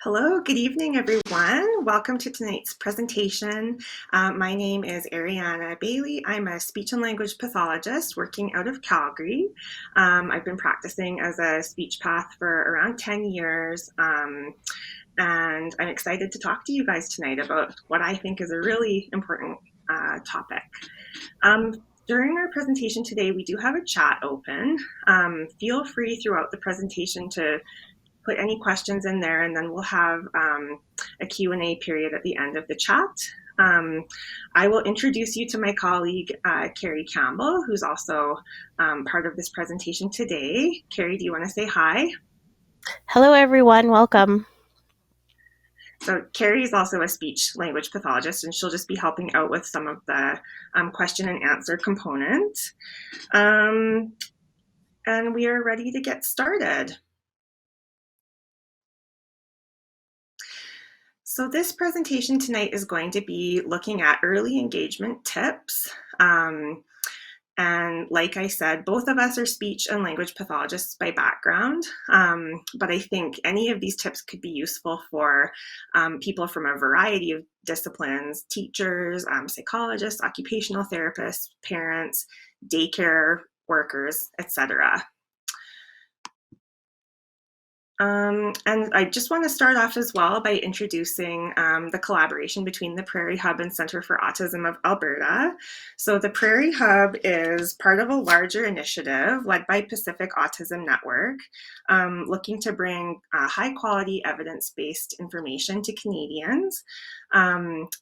Hello, good evening, everyone. Welcome to tonight's presentation. My name is Ariana Bailey. I'm a speech and language pathologist working out of Calgary. I've been practicing as a speech path for around 10 years, and I'm excited to talk to you guys tonight about what I think is a really important topic. During our presentation today, we do have a chat open. Feel free throughout the presentation to put any questions in there, and then we'll have a Q&A period at the end of the chat. I will introduce you to my colleague, Carrie Campbell, who's also part of this presentation today. Carrie, do you want to say hi? Hello, everyone. Welcome. So Carrie is also a speech language pathologist, and she'll just be helping out with some of the question and answer component. And we are ready to get started. So this presentation tonight is going to be looking at early engagement tips. And like I said, both of us are speech and language pathologists by background, but I think any of these tips could be useful for people from a variety of disciplines: teachers, psychologists, occupational therapists, parents, daycare workers, etc. And I just want to start off as well by introducing the collaboration between the Prairie Hub and Centre for Autism of Alberta. So the Prairie Hub is part of a larger initiative led by Pacific Autism Network, looking to bring high quality evidence-based information to Canadians.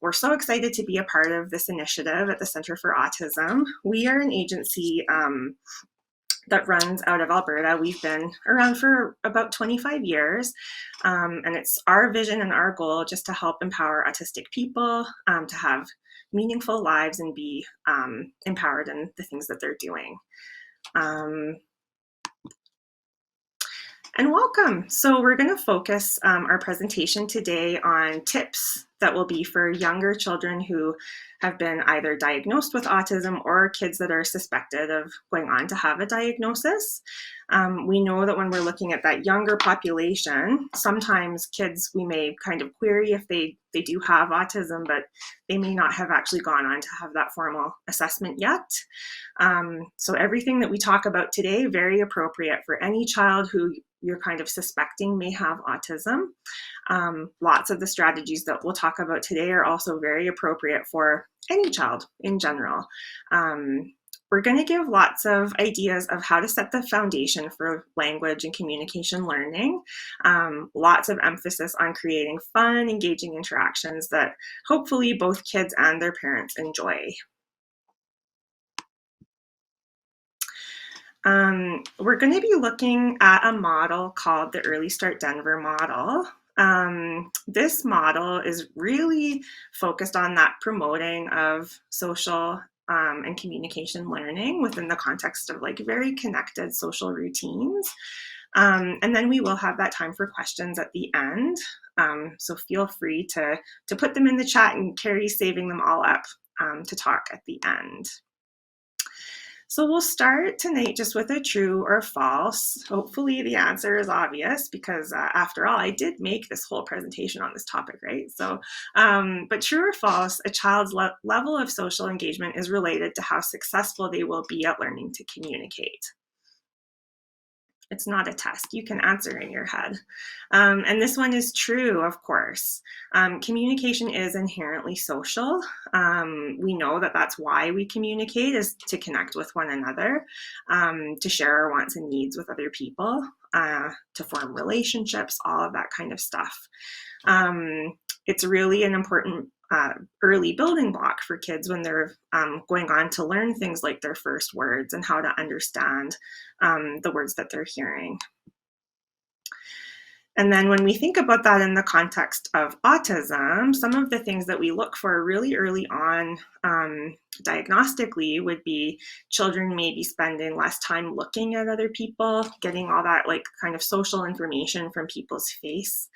We're so excited to be a part of this initiative at the Centre for Autism. We are an agency that runs out of Alberta. We've been around for about 25 years, and it's our vision and our goal just to help empower autistic people to have meaningful lives and be empowered in the things that they're doing. And welcome. So we're going to focus our presentation today on tips that will be for younger children who have been either diagnosed with autism or kids that are suspected of going on to have a diagnosis. We know that when we're looking at that younger population, sometimes kids we may kind of query if they do have autism, but they may not have actually gone on to have that formal assessment yet. So everything that we talk about today, very appropriate for any child who you're kind of suspecting may have autism. Lots of the strategies that we'll talk about today are also very appropriate for any child in general. We're going to give lots of ideas of how to set the foundation for language and communication learning. Lots of emphasis on creating fun, engaging interactions that hopefully both kids and their parents enjoy. We're going to be looking at a model called the Early Start Denver model. This model is really focused on that promoting of social and communication learning within the context of like very connected social routines. And then we will have that time for questions at the end. So feel free to put them in the chat, and Carrie's saving them all up to talk at the end. So we'll start tonight just with a true or false. Hopefully the answer is obvious because after all, I did make this whole presentation on this topic, right? So, but true or false, a child's level of social engagement is related to how successful they will be at learning to communicate. It's not a test. You can answer in your head. And this one is true, of course. Communication is inherently social. We know that that's why we communicate, is to connect with one another, to share our wants and needs with other people, to form relationships, all of that kind of stuff. It's really an important early building block for kids when they're going on to learn things like their first words and how to understand the words that they're hearing. And then when we think about that in the context of autism, some of the things that we look for really early on diagnostically would be children maybe spending less time looking at other people, getting all that like kind of social information from people's face.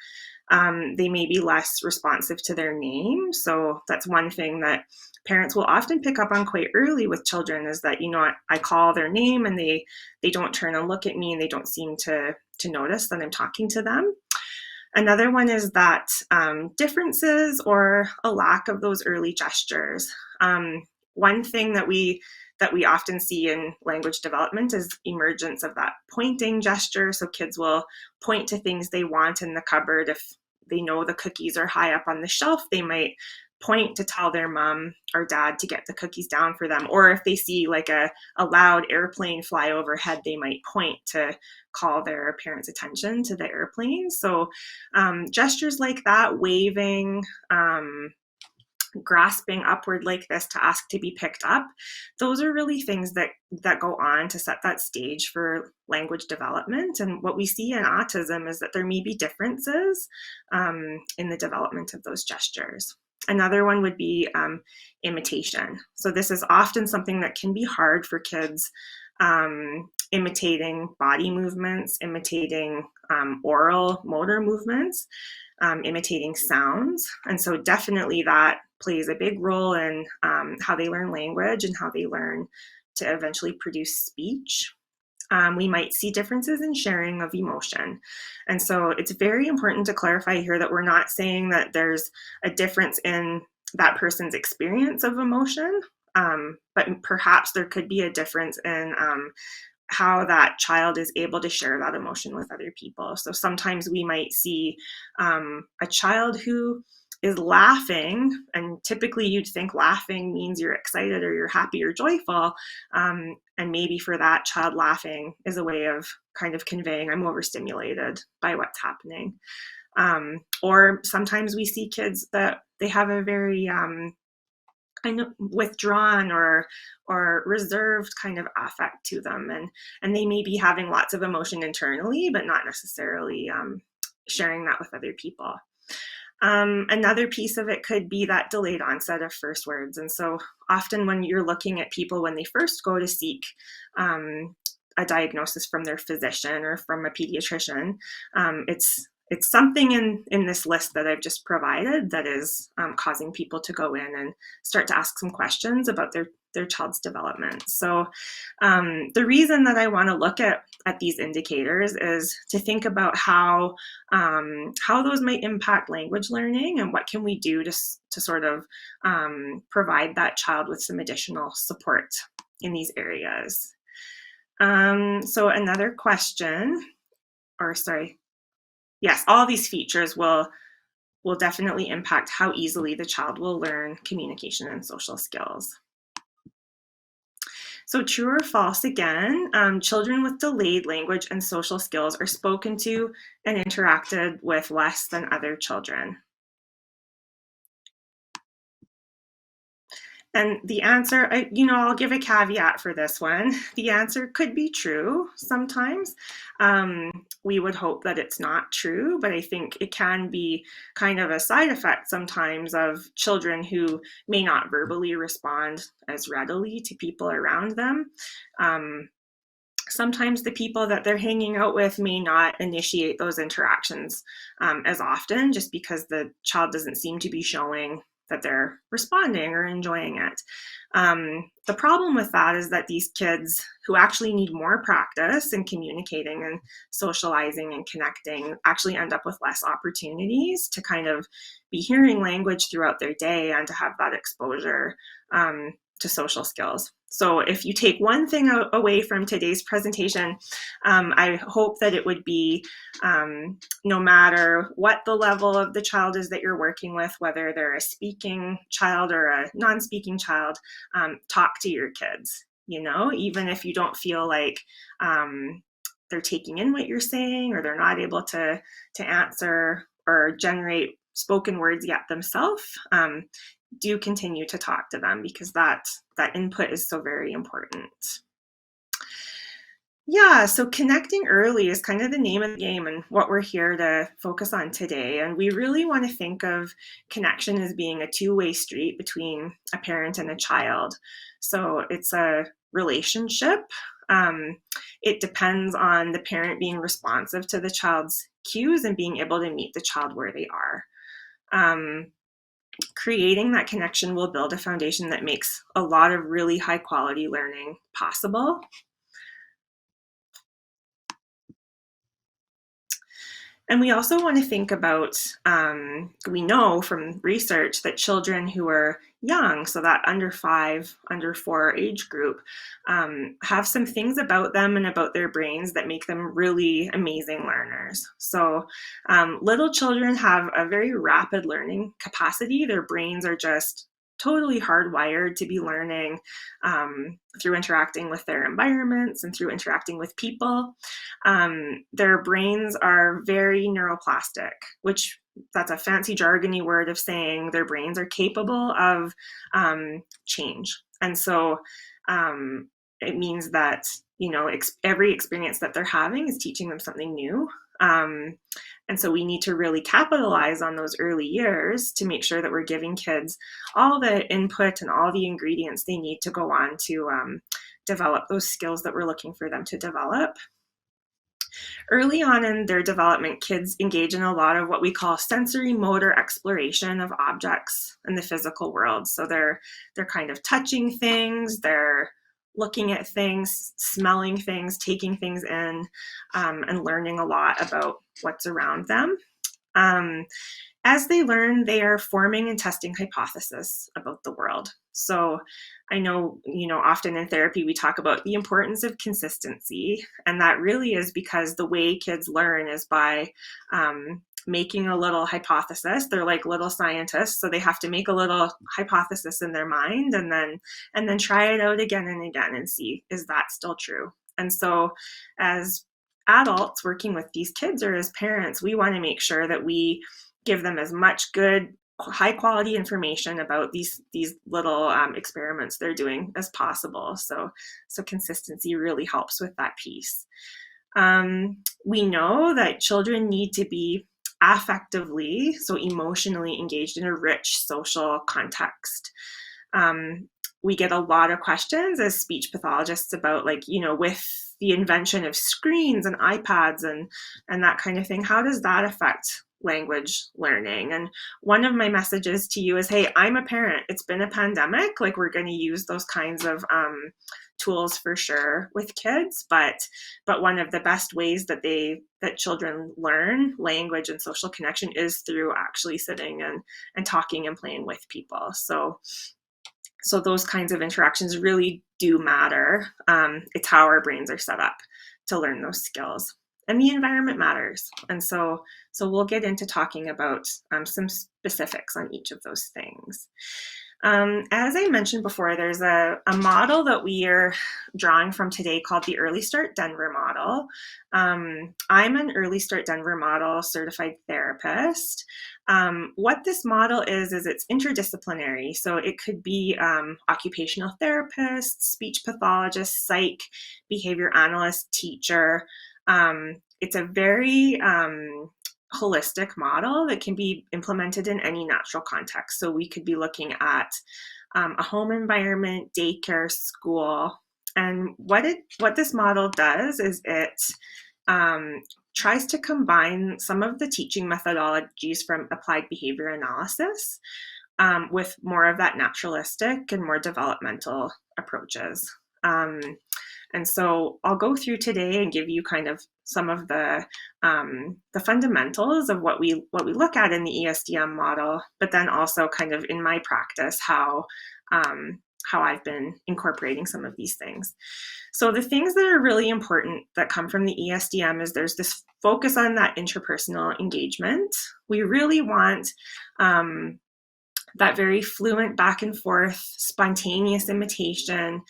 They may be less responsive to their name. So that's one thing that parents will often pick up on quite early with children, is that, you know, I call their name and they don't turn and look at me, and they don't seem to notice that I'm talking to them. Another one is that differences or a lack of those early gestures. One thing that we often see in language development is emergence of that pointing gesture. So kids will point to things they want in the cupboard. If they know the cookies are high up on the shelf, they might point to tell their mom or dad to get the cookies down for them. Or if they see like a loud airplane fly overhead, they might point to call their parents' attention to the airplane. So gestures like that, waving, grasping upward like this to ask to be picked up, those are really things that go on to set that stage for language development. And what we see in autism is that there may be differences in the development of those gestures. Another one would be imitation. So this is often something that can be hard for kids, imitating body movements, imitating oral motor movements, imitating sounds. And so definitely that plays a big role in how they learn language and how they learn to eventually produce speech. We might see differences in sharing of emotion. And so it's very important to clarify here that we're not saying that there's a difference in that person's experience of emotion, but perhaps there could be a difference in how that child is able to share that emotion with other people. So sometimes we might see a child who is laughing, and typically you'd think laughing means you're excited or you're happy or joyful. And maybe for that child, laughing is a way of kind of conveying I'm overstimulated by what's happening. Or sometimes we see kids that they have a very kind of withdrawn or reserved kind of affect to them, and they may be having lots of emotion internally, but not necessarily sharing that with other people. Another piece of it could be that delayed onset of first words. And so often when you're looking at people when they first go to seek a diagnosis from their physician or from a pediatrician, it's something in this list that I've just provided that is causing people to go in and start to ask some questions about their child's development. So the reason that I want to look at these indicators is to think about how those might impact language learning and what can we do to sort of provide that child with some additional support in these areas. So another question, or sorry, yes, all these features will definitely impact how easily the child will learn communication and social skills. So true or false again, children with delayed language and social skills are spoken to and interacted with less than other children. And the answer, I'll give a caveat for this one. The answer could be true sometimes. We would hope that it's not true, but I think it can be kind of a side effect sometimes of children who may not verbally respond as readily to people around them. Sometimes the people that they're hanging out with may not initiate those interactions as often, just because the child doesn't seem to be showing that they're responding or enjoying it. The problem with that is that these kids who actually need more practice in communicating and socializing and connecting actually end up with less opportunities to kind of be hearing language throughout their day and to have that exposure to social skills. So if you take one thing away from today's presentation, I hope that it would be no matter what the level of the child is that you're working with, whether they're a speaking child or a non-speaking child, talk to your kids, even if you don't feel like they're taking in what you're saying or they're not able to answer or generate spoken words yet themselves. Do continue to talk to them because that input is so very important. Yeah, so connecting early is kind of the name of the game and what we're here to focus on today. And we really want to think of connection as being a two-way street between a parent and a child. So it's a relationship. It depends on the parent being responsive to the child's cues and being able to meet the child where they are. Creating that connection will build a foundation that makes a lot of really high quality learning possible. And we also want to think about, we know from research that children who are young, so that under 5, under 4 age group, have some things about them and about their brains that make them really amazing learners. So little children have a very rapid learning capacity. Their brains are just totally hardwired to be learning through interacting with their environments and through interacting with people. Their brains are very neuroplastic, which that's a fancy jargony word of saying their brains are capable of change. And so it means that, every experience that they're having is teaching them something new. And so we need to really capitalize on those early years to make sure that we're giving kids all the input and all the ingredients they need to go on to develop those skills that we're looking for them to develop. Early on in their development, kids engage in a lot of what we call sensory motor exploration of objects in the physical world. So they're kind of touching things, they're looking at things, smelling things, taking things in, and learning a lot about what's around them. As they learn, they are forming and testing hypotheses about the world. So I know, often in therapy, we talk about the importance of consistency. And that really is because the way kids learn is by making a little hypothesis. They're like little scientists. So they have to make a little hypothesis in their mind and then try it out again and again and see, is that still true? And so as adults working with these kids or as parents, we want to make sure that we give them as much good, high quality information about these little experiments they're doing as possible. So consistency really helps with that piece. We know that children need to be affectively, so emotionally engaged in a rich social context. We get a lot of questions as speech pathologists about, like, with the invention of screens and iPads and that kind of thing, how does that affect language learning? And one of my messages to you is, hey, I'm a parent. It's been a pandemic. Like, we're going to use those kinds of tools for sure with kids, but one of the best ways that children learn language and social connection is through actually sitting and talking and playing with people. So those kinds of interactions really do matter. It's how our brains are set up to learn those skills. And the environment matters. And so we'll get into talking about some specifics on each of those things. As I mentioned before, there's a model that we are drawing from today called the Early Start Denver model. I'm an Early Start Denver model certified therapist. What this model is it's interdisciplinary. So it could be occupational therapists, speech pathologists, psych, behavior analyst, teacher. It's a very holistic model that can be implemented in any natural context. So we could be looking at a home environment, daycare, school. And what this model does is it tries to combine some of the teaching methodologies from applied behavior analysis with more of that naturalistic and more developmental approaches. And so I'll go through today and give you kind of some of the fundamentals of what we look at in the ESDM model, but then also kind of in my practice how I've been incorporating some of these things. So the things that are really important that come from the ESDM is there's this focus on that interpersonal engagement. We really want that very fluent back and forth, spontaneous imitation,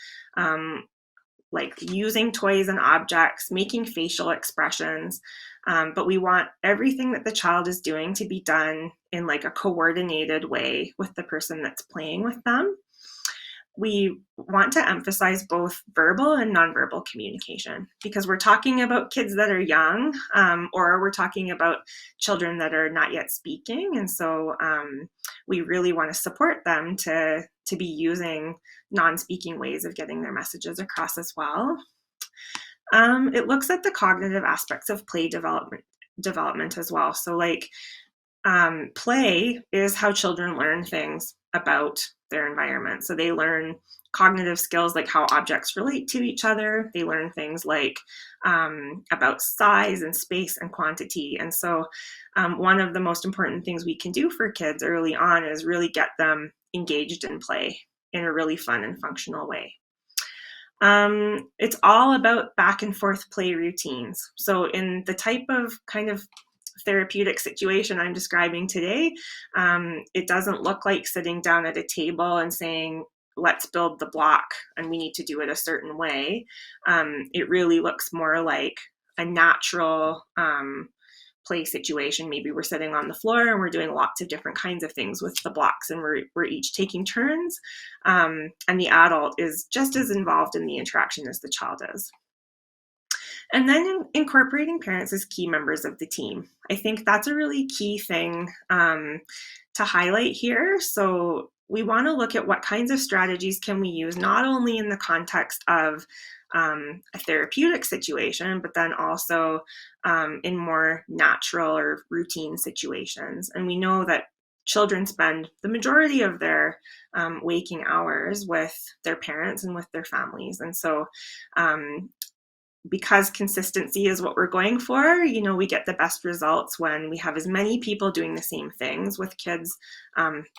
like using toys and objects, making facial expressions. But we want everything that the child is doing to be done in like a coordinated way with the person that's playing with them. We want to emphasize both verbal and nonverbal communication because we're talking about kids that are young, or we're talking about children that are not yet speaking. And so we really want to support them to be using non-speaking ways of getting their messages across as well. It looks at the cognitive aspects of play development as well. So like play is how children learn things about their environment. So they learn cognitive skills like how objects relate to each other. They learn things like about size and space and quantity. And so one of the most important things we can do for kids early on is really get them engaged in play in a really fun and functional way. It's all about back and forth play routines. So in the type of kind of therapeutic situation I'm describing today, it doesn't look like sitting down at a table and saying, let's build the block and we need to do it a certain way. It really looks more like a natural play situation. Maybe we're sitting on the floor and we're doing lots of different kinds of things with the blocks, and we're each taking turns. And the adult is just as involved in the interaction as the child is. And then incorporating parents as key members of the team. I think that's a really key thing to highlight here. So we want to look at what kinds of strategies can we use, not only in the context of a therapeutic situation, but then also in more natural or routine situations. And we know that children spend the majority of their waking hours with their parents and with their families. And so because consistency is what we're going for, we get the best results when we have as many people doing the same things with kids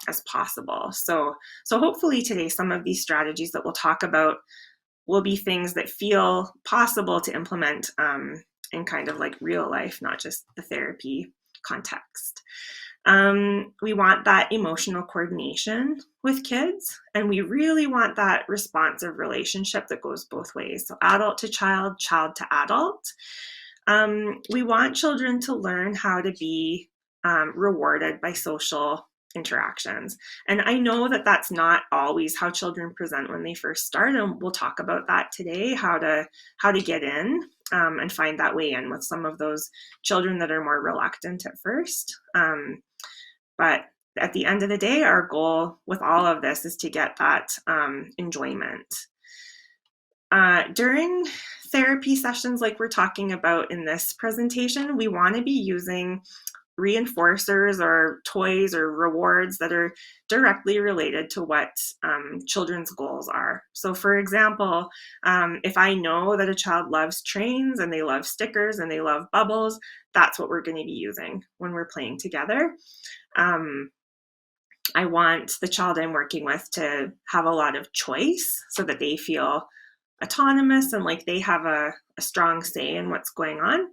as possible. So hopefully today, some of these strategies that we'll talk about will be things that feel possible to implement in kind of like real life, not just the therapy context. We want that emotional coordination with kids, and we really want that responsive relationship that goes both ways. So adult to child, child to adult. We want children to learn how to be rewarded by social interactions. And I know that that's not always how children present when they first start, and we'll talk about that today, how to get in and find that way in with some of those children that are more reluctant at first. But at the end of the day, our goal with all of this is to get that enjoyment. During therapy sessions like we're talking about in this presentation, we want to be using reinforcers or toys or rewards that are directly related to what children's goals are. So for example, if I know that a child loves trains and they love stickers and they love bubbles, that's what we're going to be using when we're playing together. I want the child I'm working with to have a lot of choice so that they feel autonomous and like they have a strong say in what's going on.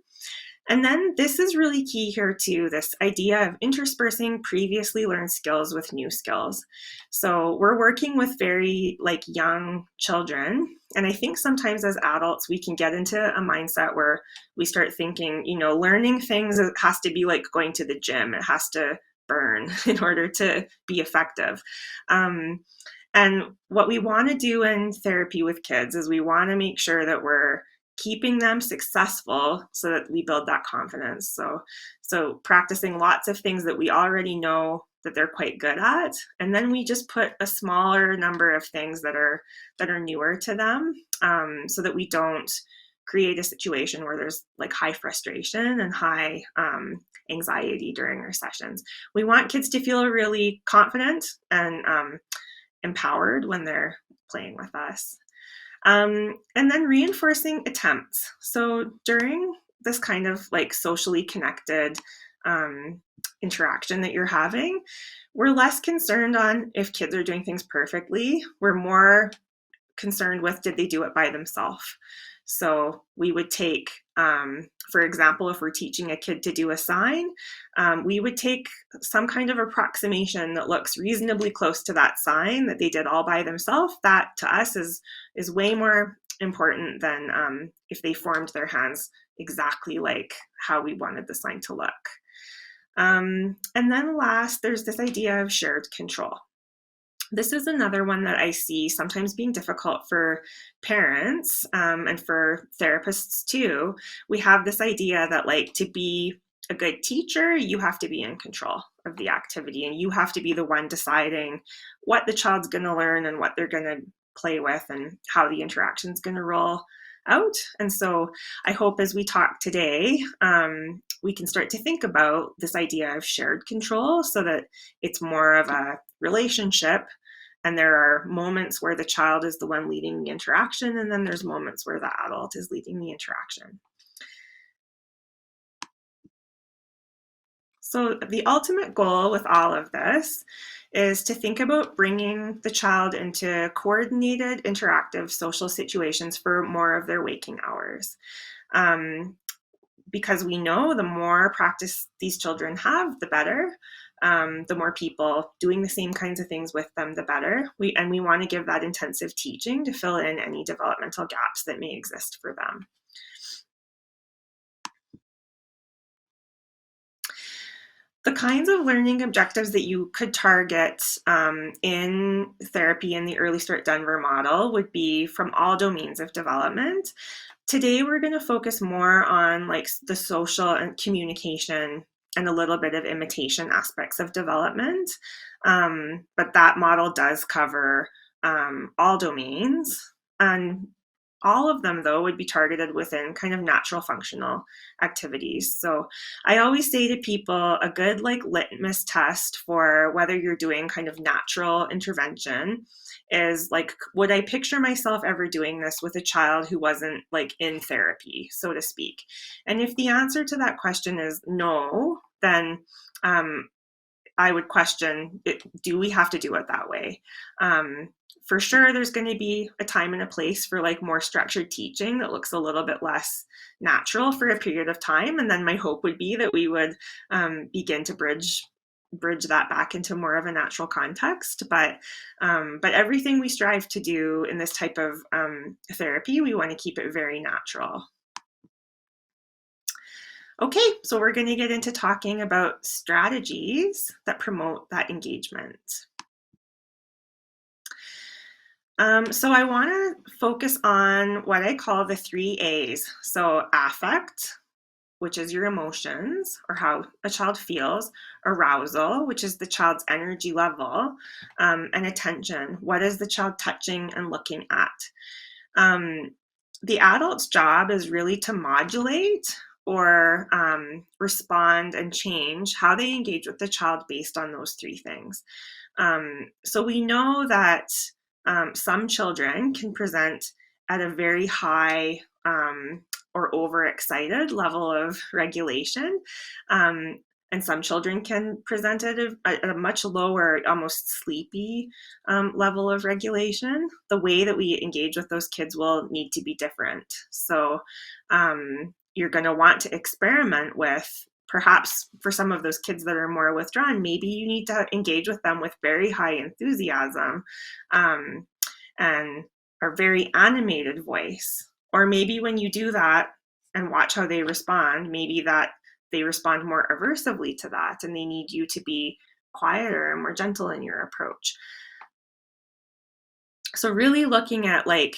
And then this is really key here too, this idea of interspersing previously learned skills with new skills. So we're working with very young children. And I think sometimes as adults, we can get into a mindset where we start thinking, learning things has to be like going to the gym. It has to burn in order to be effective. And what we want to do in therapy with kids is we want to make sure that we're keeping them successful so that we build that confidence. So practicing lots of things that we already know that they're quite good at, and then we just put a smaller number of things that are newer to them, so that we don't create a situation where there's high frustration and high anxiety during our sessions. We want kids to feel really confident and empowered when they're playing with us. And then reinforcing attempts. So during this kind of socially connected interaction that you're having, we're less concerned on if kids are doing things perfectly. We're more concerned with, did they do it by themselves? So we would take, for example, if we're teaching a kid to do a sign, we would take some kind of approximation that looks reasonably close to that sign that they did all by themselves. That to us is way more important than if they formed their hands exactly like how we wanted the sign to look. And then last, there's this idea of shared control. This is another one that I see sometimes being difficult for parents and for therapists too. We have this idea that to be a good teacher, you have to be in control of the activity and you have to be the one deciding what the child's going to learn and what they're going to play with and how the interaction's going to roll out. And so I hope as we talk today, we can start to think about this idea of shared control so that it's more of a relationship. And there are moments where the child is the one leading the interaction, and then there's moments where the adult is leading the interaction. So, the ultimate goal with all of this is to think about bringing the child into coordinated, interactive social situations for more of their waking hours. Um, because we know the more practice these children have, the better. The more people doing the same kinds of things with them, the better. We want to give that intensive teaching to fill in any developmental gaps that may exist for them. The kinds of learning objectives that you could target in therapy in the Early Start Denver model would be from all domains of development. Today, we're going to focus more on like the social and communication and a little bit of imitation aspects of development. But that model does cover all domains. And all of them, though, would be targeted within kind of natural functional activities. So I always say to people, a good like litmus test for whether you're doing kind of natural intervention is like, would I picture myself ever doing this with a child who wasn't like in therapy, so to speak? And if the answer to that question is no, then I would question, do we have to do it that way? For sure, there's going to be a time and a place for like more structured teaching that looks a little bit less natural for a period of time. And then my hope would be that we would begin to bridge that back into more of a natural context. But everything we strive to do in this type of therapy, we want to keep it very natural. Okay, so we're going to get into talking about strategies that promote that engagement. So I want to focus on what I call the 3 A's. So affect, which is your emotions or how a child feels, arousal, which is the child's energy level, and attention, what is the child touching and looking at. The adult's job is really to modulate or respond and change how they engage with the child based on those 3 things. So we know that some children can present at a very high or overexcited level of regulation. And some children can present at a much lower, almost sleepy level of regulation. The way that we engage with those kids will need to be different. So you're going to want to experiment with, perhaps for some of those kids that are more withdrawn, maybe you need to engage with them with very high enthusiasm and a very animated voice. Or maybe when you do that and watch how they respond, maybe that they respond more aversively to that and they need you to be quieter and more gentle in your approach. So really looking at like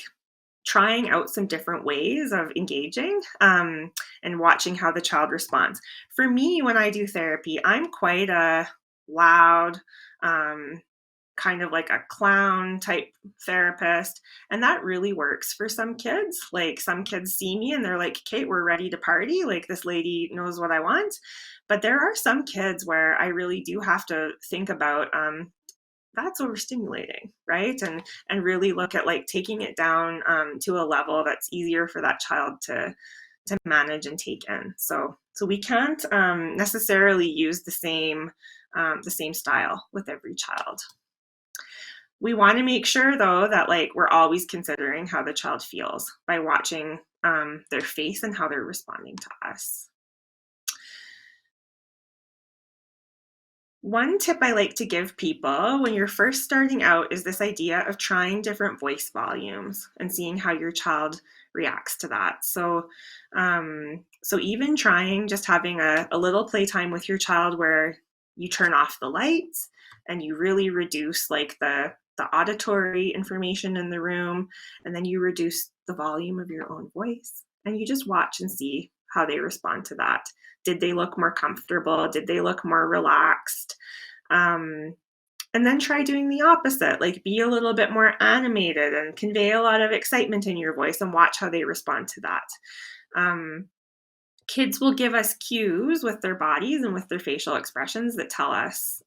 trying out some different ways of engaging and watching how the child responds. For me, when I do therapy, I'm quite a loud, kind of like a clown type therapist. And that really works for some kids. Like some kids see me and they're like, Kate, we're ready to party. Like this lady knows what I want. But there are some kids where I really do have to think about that's overstimulating, right? And really look at like taking it down to a level that's easier for that child to manage and take in. So we can't necessarily use the same style with every child. We want to make sure though that like we're always considering how the child feels by watching their face and how they're responding to us. One tip I like to give people when you're first starting out is this idea of trying different voice volumes and seeing how your child reacts to that. So even trying just having a little playtime with your child where you turn off the lights and you really reduce like the auditory information in the room, and then you reduce the volume of your own voice and you just watch and see how they respond to that. Did they look more comfortable? Did they look more relaxed? And then try doing the opposite, like be a little bit more animated and convey a lot of excitement in your voice and watch how they respond to that. Um, Kids will give us cues with their bodies and with their facial expressions that tell us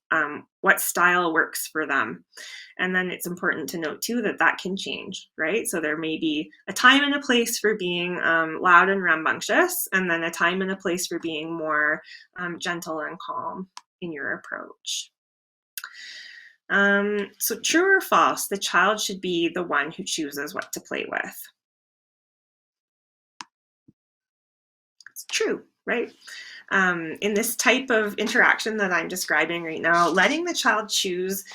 what style works for them. And then it's important to note too that that can change, right? So there may be a time and a place for being loud and rambunctious, and then a time and a place for being more gentle and calm in your approach. So true or false, the child should be the one who chooses what to play with. It's true, right? In this type of interaction that I'm describing right now, letting the child choose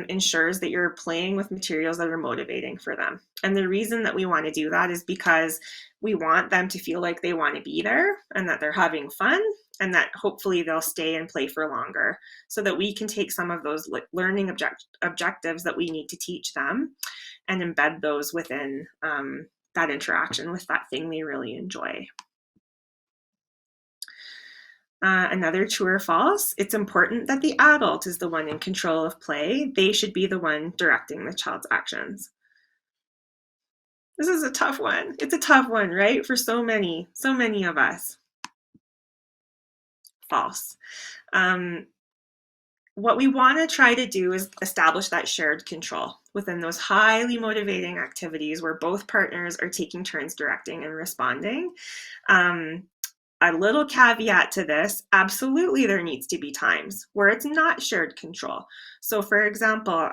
ensures that you're playing with materials that are motivating for them. And the reason that we want to do that is because we want them to feel like they want to be there and that they're having fun and that hopefully they'll stay and play for longer so that we can take some of those learning objectives that we need to teach them and embed those within that interaction with that thing they really enjoy. Another true or false, it's important that the adult is the one in control of play. They should be the one directing the child's actions. This is a tough one. It's a tough one, right? For so many of us. False. What we want to try to do is establish that shared control within those highly motivating activities where both partners are taking turns directing and responding. A little caveat to this, absolutely there needs to be times where it's not shared control. So for example,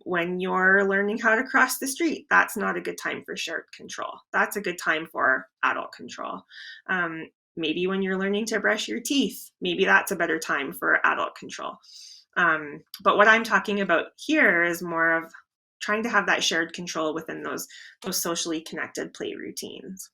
when you're learning how to cross the street, that's not a good time for shared control. That's a good time for adult control. Maybe when you're learning to brush your teeth, maybe that's a better time for adult control. But what I'm talking about here is more of trying to have that shared control within those socially connected play routines.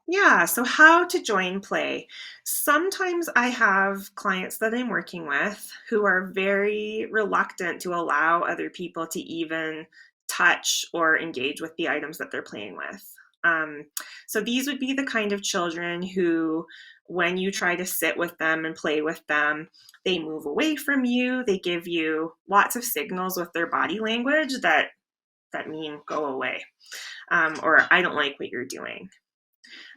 Yeah, so how to join play. Sometimes I have clients that I'm working with who are very reluctant to allow other people to even touch or engage with the items that they're playing with. So these would be the kind of children who, when you try to sit with them and play with them, they move away from you. They give you lots of signals with their body language that mean go away, or I don't like what you're doing.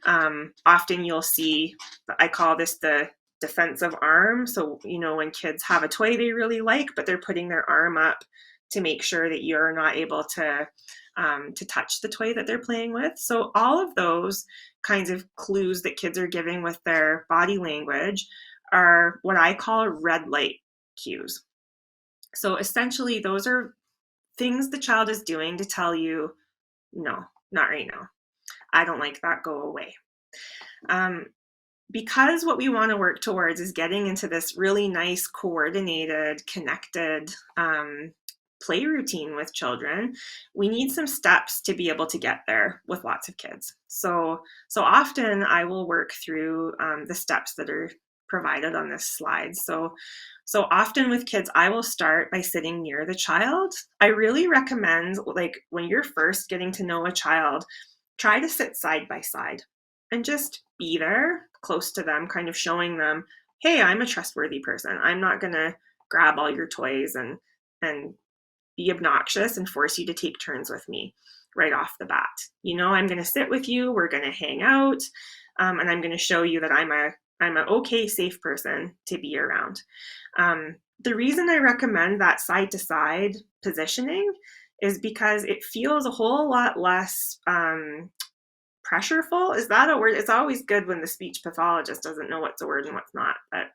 Often you'll see, I call this the defensive arm. So, when kids have a toy they really like, but they're putting their arm up to make sure that you're not able to touch the toy that they're playing with. So all of those kinds of clues that kids are giving with their body language are what I call red light cues. So essentially, those are things the child is doing to tell you, no, not right now. I don't like that, go away. Because what we want to work towards is getting into this really nice, coordinated, connected play routine with children, we need some steps to be able to get there with lots of kids. So often I will work through the steps that are provided on this slide. So often with kids, I will start by sitting near the child. I really recommend, like, when you're first getting to know a child, try to sit side by side and just be there close to them, kind of showing them, hey, I'm a trustworthy person. I'm not going to grab all your toys and be obnoxious and force you to take turns with me right off the bat. I'm going to sit with you. We're going to hang out, and I'm going to show you that I'm an okay, safe person to be around. The reason I recommend that side to side positioning is because it feels a whole lot less pressureful. Is that a word? It's always good when the speech pathologist doesn't know what's a word and what's not. But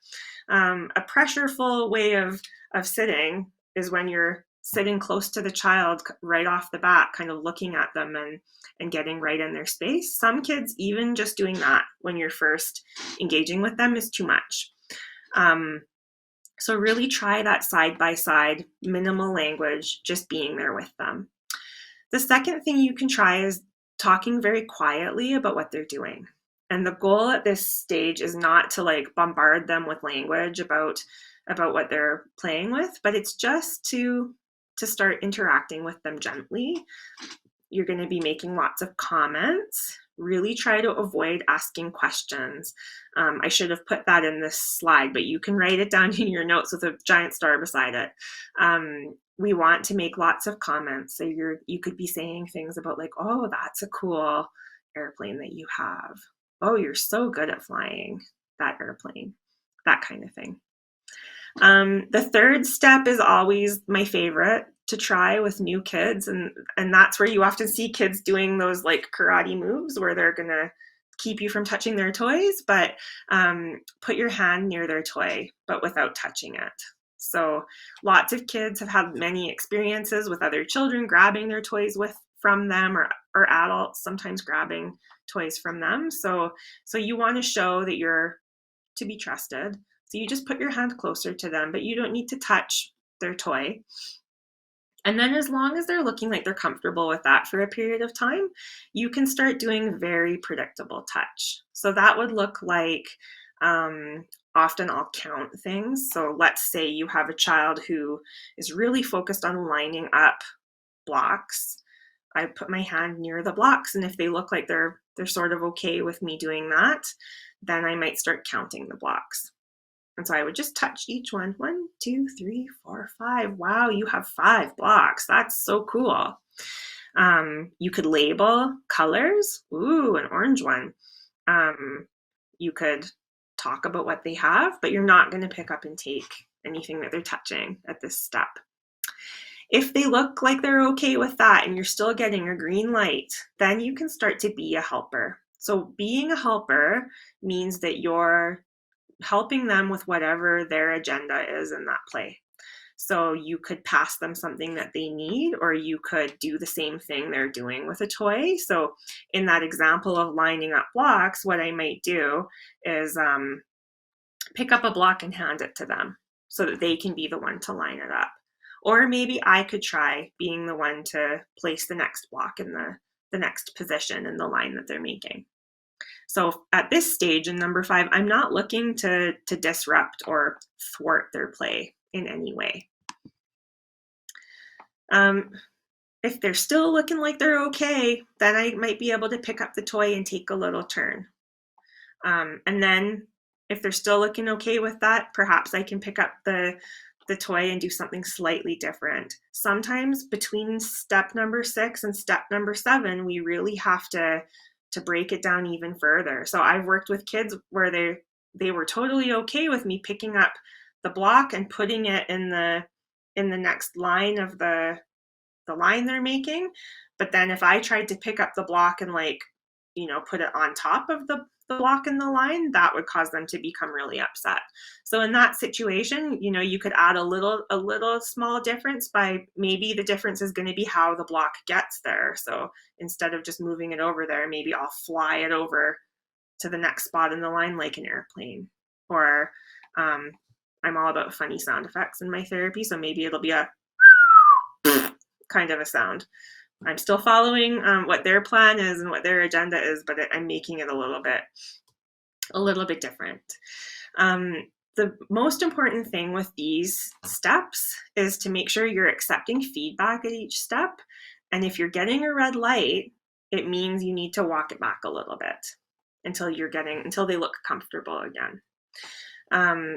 a pressureful way of sitting is when you're sitting close to the child right off the bat, kind of looking at them and getting right in their space. Some kids, even just doing that when you're first engaging with them, is too much. So really try that side by side, minimal language, just being there with them. The second thing you can try is talking very quietly about what they're doing. And the goal at this stage is not to bombard them with language about what they're playing with, but it's just to start interacting with them gently. You're going to be making lots of comments. Really try to avoid asking questions. I should have put that in this slide, but you can write it down in your notes with a giant star beside it. We want to make lots of comments. So you could be saying things about like, oh, that's a cool airplane that you have. Oh, you're so good at flying that airplane, that kind of thing. The third step is always my favorite to try with new kids, and that's where you often see kids doing those like karate moves where they're gonna keep you from touching their toys, but put your hand near their toy, but without touching it. So lots of kids have had many experiences with other children grabbing their toys from them, or adults sometimes grabbing toys from them. So you want to show that you're to be trusted. So you just put your hand closer to them, but you don't need to touch their toy. And then as long as they're looking like they're comfortable with that for a period of time, you can start doing very predictable touch. So that would look like, often I'll count things. So let's say you have a child who is really focused on lining up blocks. I put my hand near the blocks, and if they look like they're sort of okay with me doing that, then I might start counting the blocks. And so I would just touch each one. 1, 2, 3, 4, 5. Wow, you have 5 blocks. That's so cool. You could label colors. Ooh, an orange one. You could talk about what they have, but you're not going to pick up and take anything that they're touching at this step. If they look like they're okay with that and you're still getting a green light, then you can start to be a helper. So being a helper means that you're helping them with whatever their agenda is in that play. So you could pass them something that they need, or you could do the same thing they're doing with a toy. So in that example of lining up blocks, what I might do is pick up a block and hand it to them so that they can be the one to line it up. Or maybe I could try being the one to place the next block in the next position in the line that they're making. So at this stage in number 5, I'm not looking to disrupt or thwart their play in any way. If they're still looking like they're okay, then I might be able to pick up the toy and take a little turn. And then if they're still looking okay with that, perhaps I can pick up the toy and do something slightly different. Sometimes between step number 6 and step number 7, we really have to break it down even further. So I've worked with kids where they were totally okay with me picking up the block and putting it in the next line of the line they're making. But then if I tried to pick up the block and put it on top of the block in the line, that would cause them to become really upset. So in that situation, you could add a little small difference by maybe the difference is going to be how the block gets there. So instead of just moving it over there, maybe I'll fly it over to the next spot in the line like an airplane. Or I'm all about funny sound effects in my therapy, so maybe it'll be a kind of a sound. I'm still following what their plan is and what their agenda is, but I'm making it a little bit different. The most important thing with these steps is to make sure you're accepting feedback at each step. And if you're getting a red light, it means you need to walk it back a little bit until they look comfortable again.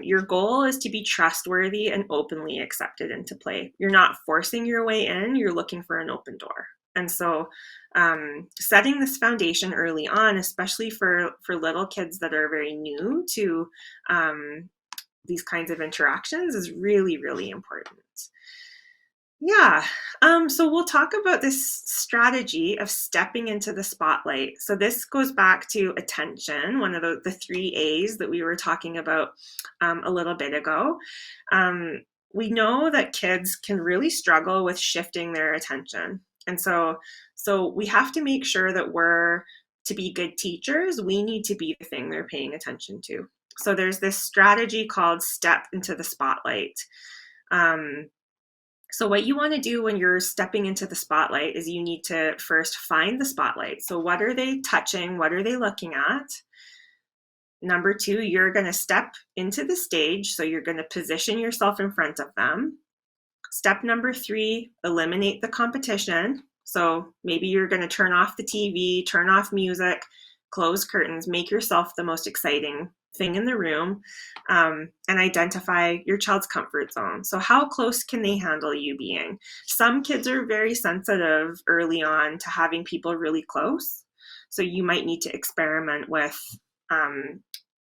Your goal is to be trustworthy and openly accepted into play. You're not forcing your way in, you're looking for an open door. And so setting this foundation early on, especially for little kids that are very new to these kinds of interactions, is really, really important. Yeah, so we'll talk about this strategy of stepping into the spotlight. So this goes back to attention, one of the 3 A's that we were talking about a little bit ago. We know that kids can really struggle with shifting their attention. And so we have to make sure that to be good teachers, we need to be the thing they're paying attention to. So there's this strategy called step into the spotlight. So what you want to do when you're stepping into the spotlight is you need to first find the spotlight. So what are they touching? What are they looking at? Number 2, you're going to step into the stage. So you're going to position yourself in front of them. Step number 3, eliminate the competition. So maybe you're going to turn off the TV, turn off music, close curtains, make yourself the most exciting thing in the room, and identify your child's comfort zone. So how close can they handle you being? Some kids are very sensitive early on to having people really close. So you might need to experiment with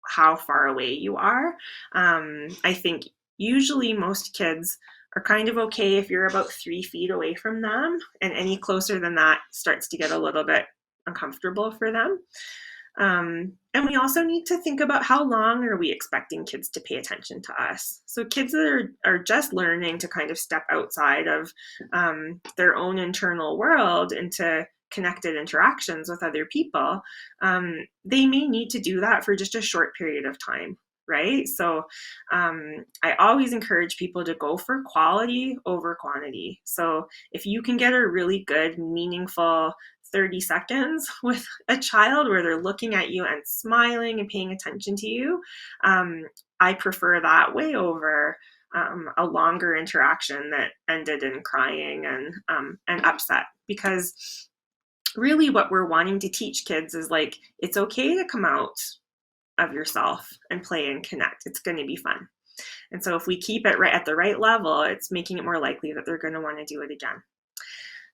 how far away you are. I think usually most kids are kind of okay if you're about 3 feet away from them, and any closer than that starts to get a little bit uncomfortable for them. And we also need to think about how long are we expecting kids to pay attention to us. So kids that are just learning to kind of step outside of their own internal world into connected interactions with other people, they may need to do that for just a short period of time, right? So I always encourage people to go for quality over quantity. So if you can get a really good, meaningful 30 seconds with a child where they're looking at you and smiling and paying attention to you, I prefer that way over a longer interaction that ended in crying and upset. Because really what we're wanting to teach kids is like, it's okay to come out of yourself and play and connect. It's going to be fun. And so if we keep it right at the right level, it's making it more likely that they're going to want to do it again.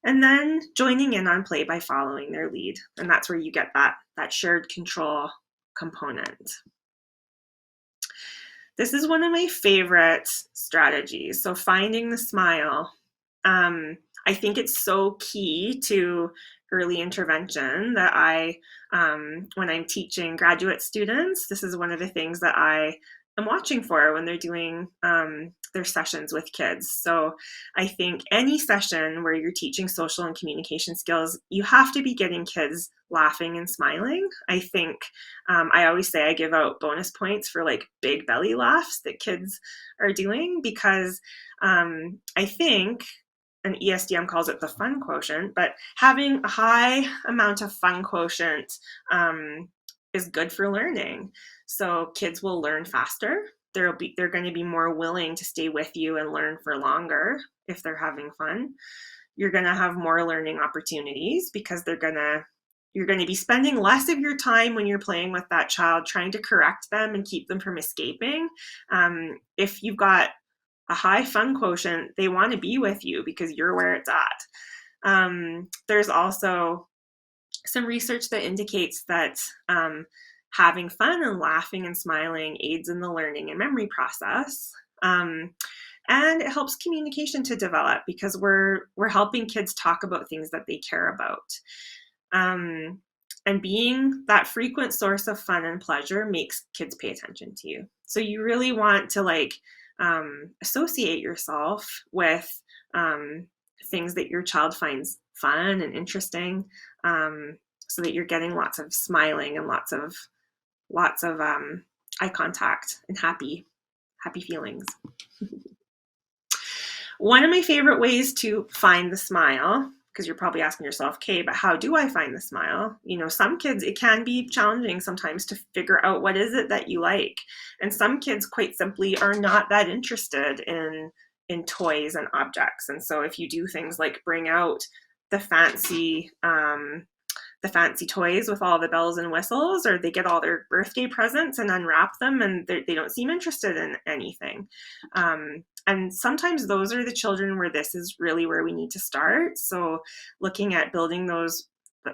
And then joining in on play by following their lead. And that's where you get that shared control component. This is one of my favorite strategies. So finding the smile. I think it's so key to early intervention that when I'm teaching graduate students, this is one of the things that I am watching for when they're doing their sessions with kids. So I think any session where you're teaching social and communication skills, you have to be getting kids laughing and smiling. I think I always say I give out bonus points for like big belly laughs that kids are doing, because I think, and ESDM calls it the fun quotient, but having a high amount of fun quotient is good for learning. So kids will learn faster. They're going to be more willing to stay with you and learn for longer if they're having fun. You're going to have more learning opportunities because you're going to be spending less of your time when you're playing with that child trying to correct them and keep them from escaping. If you've got a high fun quotient, they want to be with you because you're where it's at. There's also some research that indicates that having fun and laughing and smiling aids in the learning and memory process. And it helps communication to develop because we're helping kids talk about things that they care about. And being that frequent source of fun and pleasure makes kids pay attention to you. So you really want to associate yourself with things that your child finds fun and interesting, so that you're getting lots of smiling and lots of eye contact and happy feelings. One of my favorite ways to find the smile, because you're probably asking yourself, okay, but how do I find the smile? Some kids, it can be challenging sometimes to figure out what is it that you like. And some kids quite simply are not that interested in toys and objects. And so if you do things like bring out the fancy toys with all the bells and whistles, or they get all their birthday presents and unwrap them and they don't seem interested in anything. And sometimes those are the children where this is really where we need to start. So looking at building those,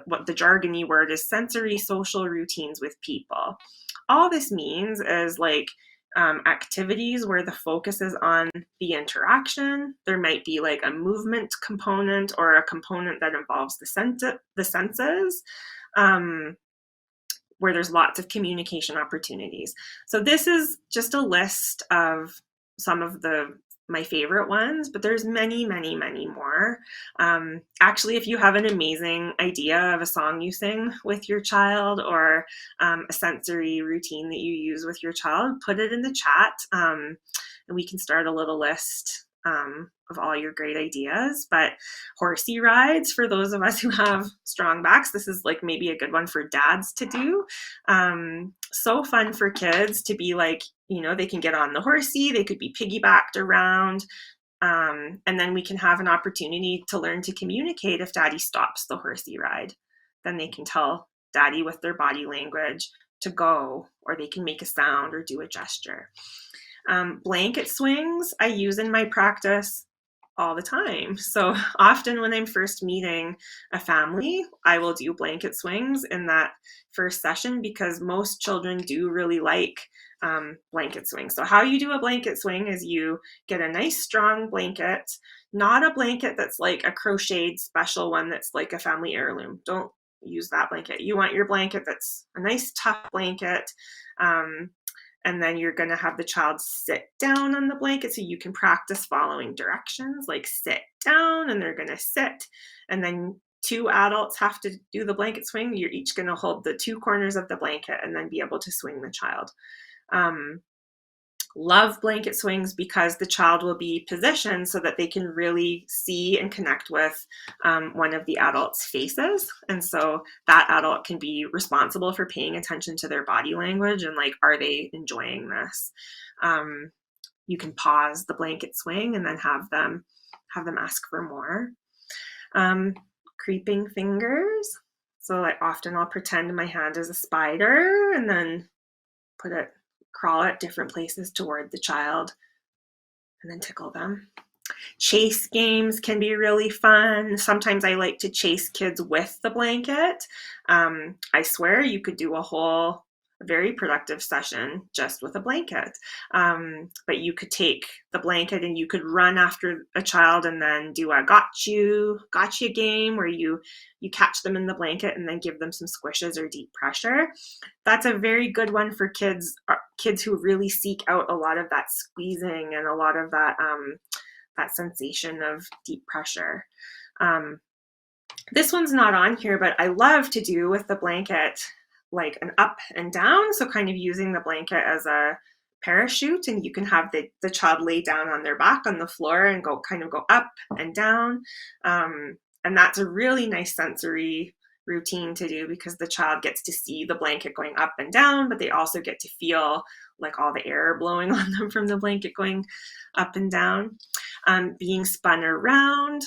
what the jargony word is, sensory social routines with people. All this means is activities where the focus is on the interaction. There might be like a movement component or a component that involves the senses, where there's lots of communication opportunities. So this is just a list of some of my favorite ones, but there's many, many, many more. Actually, if you have an amazing idea of a song you sing with your child or a sensory routine that you use with your child, put it in the chat, and we can start a little list of all your great ideas. But horsey rides, for those of us who have strong backs, this is like maybe a good one for dads to do. So fun for kids to be like, they can get on the horsey, they could be piggybacked around. And then we can have an opportunity to learn to communicate if daddy stops the horsey ride. Then they can tell daddy with their body language to go, or they can make a sound or do a gesture. Blanket swings I use in my practice all the time. So often when I'm first meeting a family, I will do blanket swings in that first session because most children do really like blanket swings. So how you do a blanket swing is you get a nice strong blanket, not a blanket that's like a crocheted special one that's like a family heirloom. Don't use that blanket. You want your blanket that's a nice tough blanket. And then you're going to have the child sit down on the blanket so you can practice following directions, like sit down, and they're going to sit. And then two adults have to do the blanket swing. You're each going to hold the two corners of the blanket and then be able to swing the child. Love blanket swings because the child will be positioned so that they can really see and connect with one of the adults' faces. And so that adult can be responsible for paying attention to their body language and like, are they enjoying this? You can pause the blanket swing and then have them ask for more. Creeping fingers. So like often I'll pretend my hand is a spider and then crawl at different places toward the child and then tickle them. Chase games can be really fun. Sometimes I like to chase kids with the blanket. I swear you could do a very productive session just with a blanket. But you could take the blanket and you could run after a child and then do a gotcha game where you catch them in the blanket and then give them some squishes or deep pressure. That's a very good one for kids who really seek out a lot of that squeezing and a lot of that sensation of deep pressure. This one's not on here, but I love to do with the blanket like an up and down. So kind of using the blanket as a parachute, and you can have the child lay down on their back on the floor and go up and down. And that's a really nice sensory routine to do because the child gets to see the blanket going up and down, but they also get to feel like all the air blowing on them from the blanket going up and down. Being spun around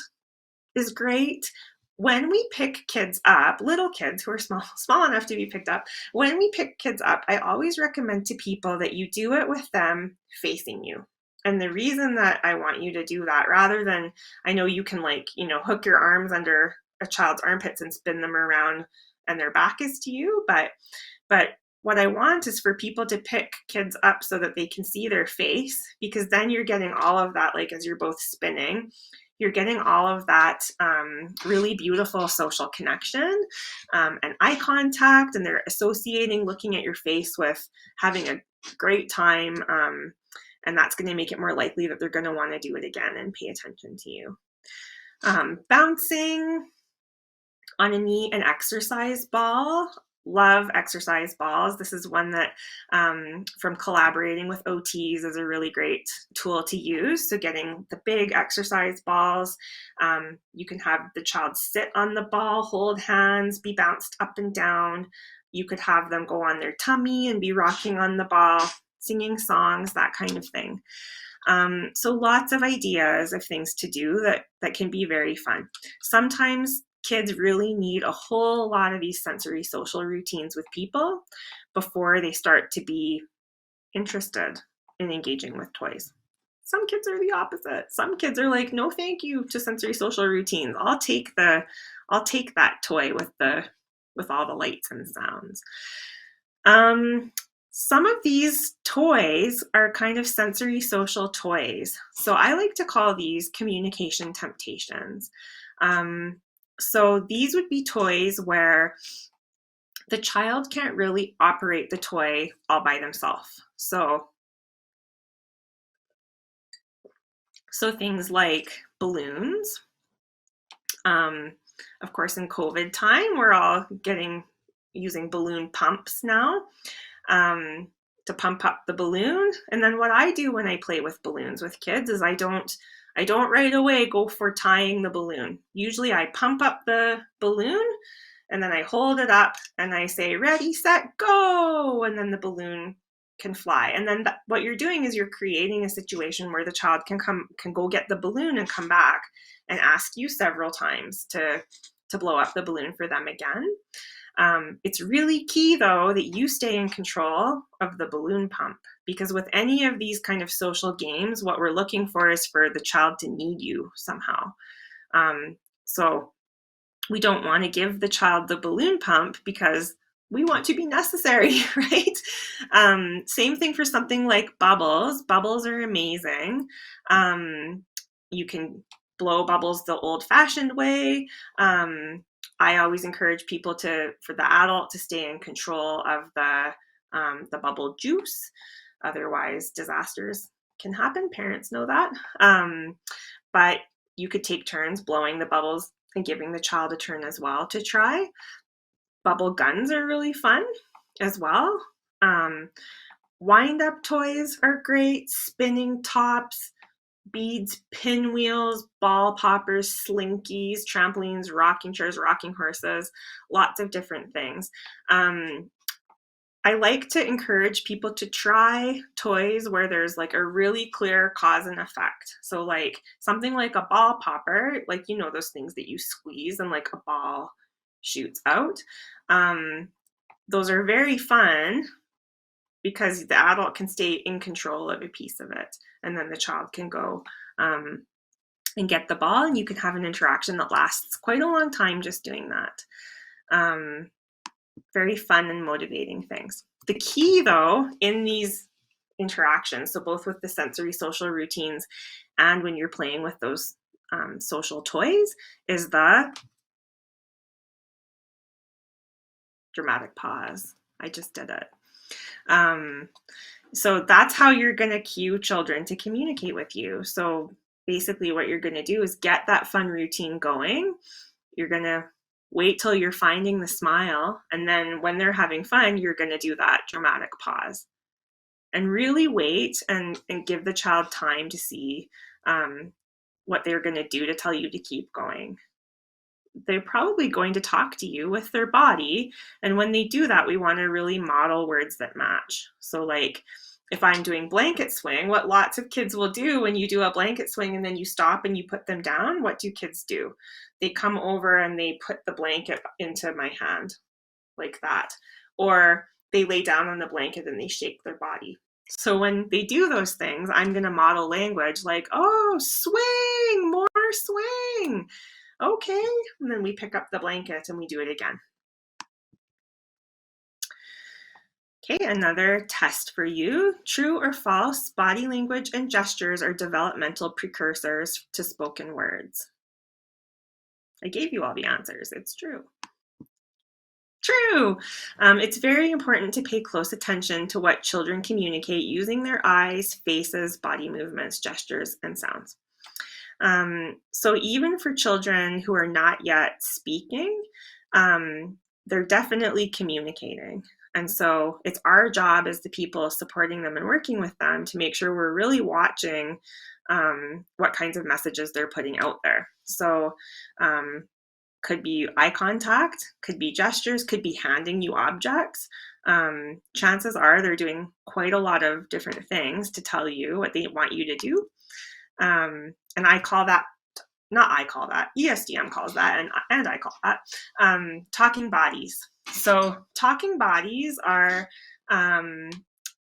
is great. When we pick kids up, little kids who are small enough to be picked up, when we pick kids up, I always recommend to people that you do it with them facing you. And the reason that I want you to do that, rather than, I know you can hook your arms under a child's armpits and spin them around and their back is to you, but what I want is for people to pick kids up so that they can see their face, because then you're getting all of that, like as you're both spinning, you're getting all of that really beautiful social connection and eye contact, and they're associating looking at your face with having a great time. And that's going to make it more likely that they're going to want to do it again and pay attention to you. Bouncing on a knee, an exercise ball. Love exercise balls. This is one that from collaborating with OTs is a really great tool to use. So getting the big exercise balls, you can have the child sit on the ball, hold hands, be bounced up and down. You could have them go on their tummy and be rocking on the ball, singing songs, that kind of thing. So lots of ideas of things to do that can be very fun. Sometimes kids really need a whole lot of these sensory social routines with people before they start to be interested in engaging with toys. Some kids are the opposite. Some kids are like, no, thank you to sensory social routines. I'll take that toy with all the lights and sounds. Some of these toys are kind of sensory social toys. So I like to call these communication temptations. So these would be toys where the child can't really operate the toy all by themselves. So things like balloons. Of course, in COVID time, we're all using balloon pumps now to pump up the balloon. And then what I do when I play with balloons with kids is I don't right away go for tying the balloon. Usually I pump up the balloon and then I hold it up and I say, ready, set, go. And then the balloon can fly. And then what you're doing is you're creating a situation where the child can go get the balloon and come back and ask you several times to blow up the balloon for them again. It's really key, though, that you stay in control of the balloon pump, because with any of these kind of social games, what we're looking for is for the child to need you somehow. So we don't want to give the child the balloon pump because we want to be necessary, right? Same thing for something like bubbles. Bubbles are amazing. You can blow bubbles the old-fashioned way. I always encourage people for the adult to stay in control of the bubble juice. Otherwise, disasters can happen. Parents know that. But you could take turns blowing the bubbles and giving the child a turn as well to try. Bubble guns are really fun as well. Wind-up toys are great. Spinning tops, beads, pinwheels, ball poppers, slinkies, trampolines, rocking chairs, rocking horses, lots of different things. I like to encourage people to try toys where there's like a really clear cause and effect. So like something like a ball popper, like, those things that you squeeze and like a ball shoots out. Those are very fun because the adult can stay in control of a piece of it, and then the child can go and get the ball, and you can have an interaction that lasts quite a long time just doing that. Very fun and motivating things. The key, though, in these interactions, so both with the sensory social routines and when you're playing with those social toys, is the dramatic pause. I just did it. So that's how you're going to cue children to communicate with you. So basically what you're going to do is get that fun routine going. You're going to wait till you're finding the smile. And then when they're having fun, you're going to do that dramatic pause. And really wait and give the child time to see what they're going to do to tell you to keep going. They're probably going to talk to you with their body. And when they do that, we want to really model words that match. So like if I'm doing blanket swing, what lots of kids will do when you do a blanket swing and then you stop and you put them down, what do kids do? They come over and they put the blanket into my hand like that. Or they lay down on the blanket and they shake their body. So when they do those things, I'm going to model language like, oh, swing, more swing. Okay, and then we pick up the blanket and we do it again. Okay, another test for you. True or false, body language and gestures are developmental precursors to spoken words. I gave you all the answers. It's true. True. It's very important to pay close attention to what children communicate using their eyes, faces, body movements, gestures, and sounds. So even for children who are not yet speaking, they're definitely communicating. And so it's our job as the people supporting them and working with them to make sure we're really watching what kinds of messages they're putting out there. So could be eye contact, could be gestures, could be handing you objects. Chances are they're doing quite a lot of different things to tell you what they want you to do. And I call that, not I call that, ESDM calls that, and I call that talking bodies. So talking bodies are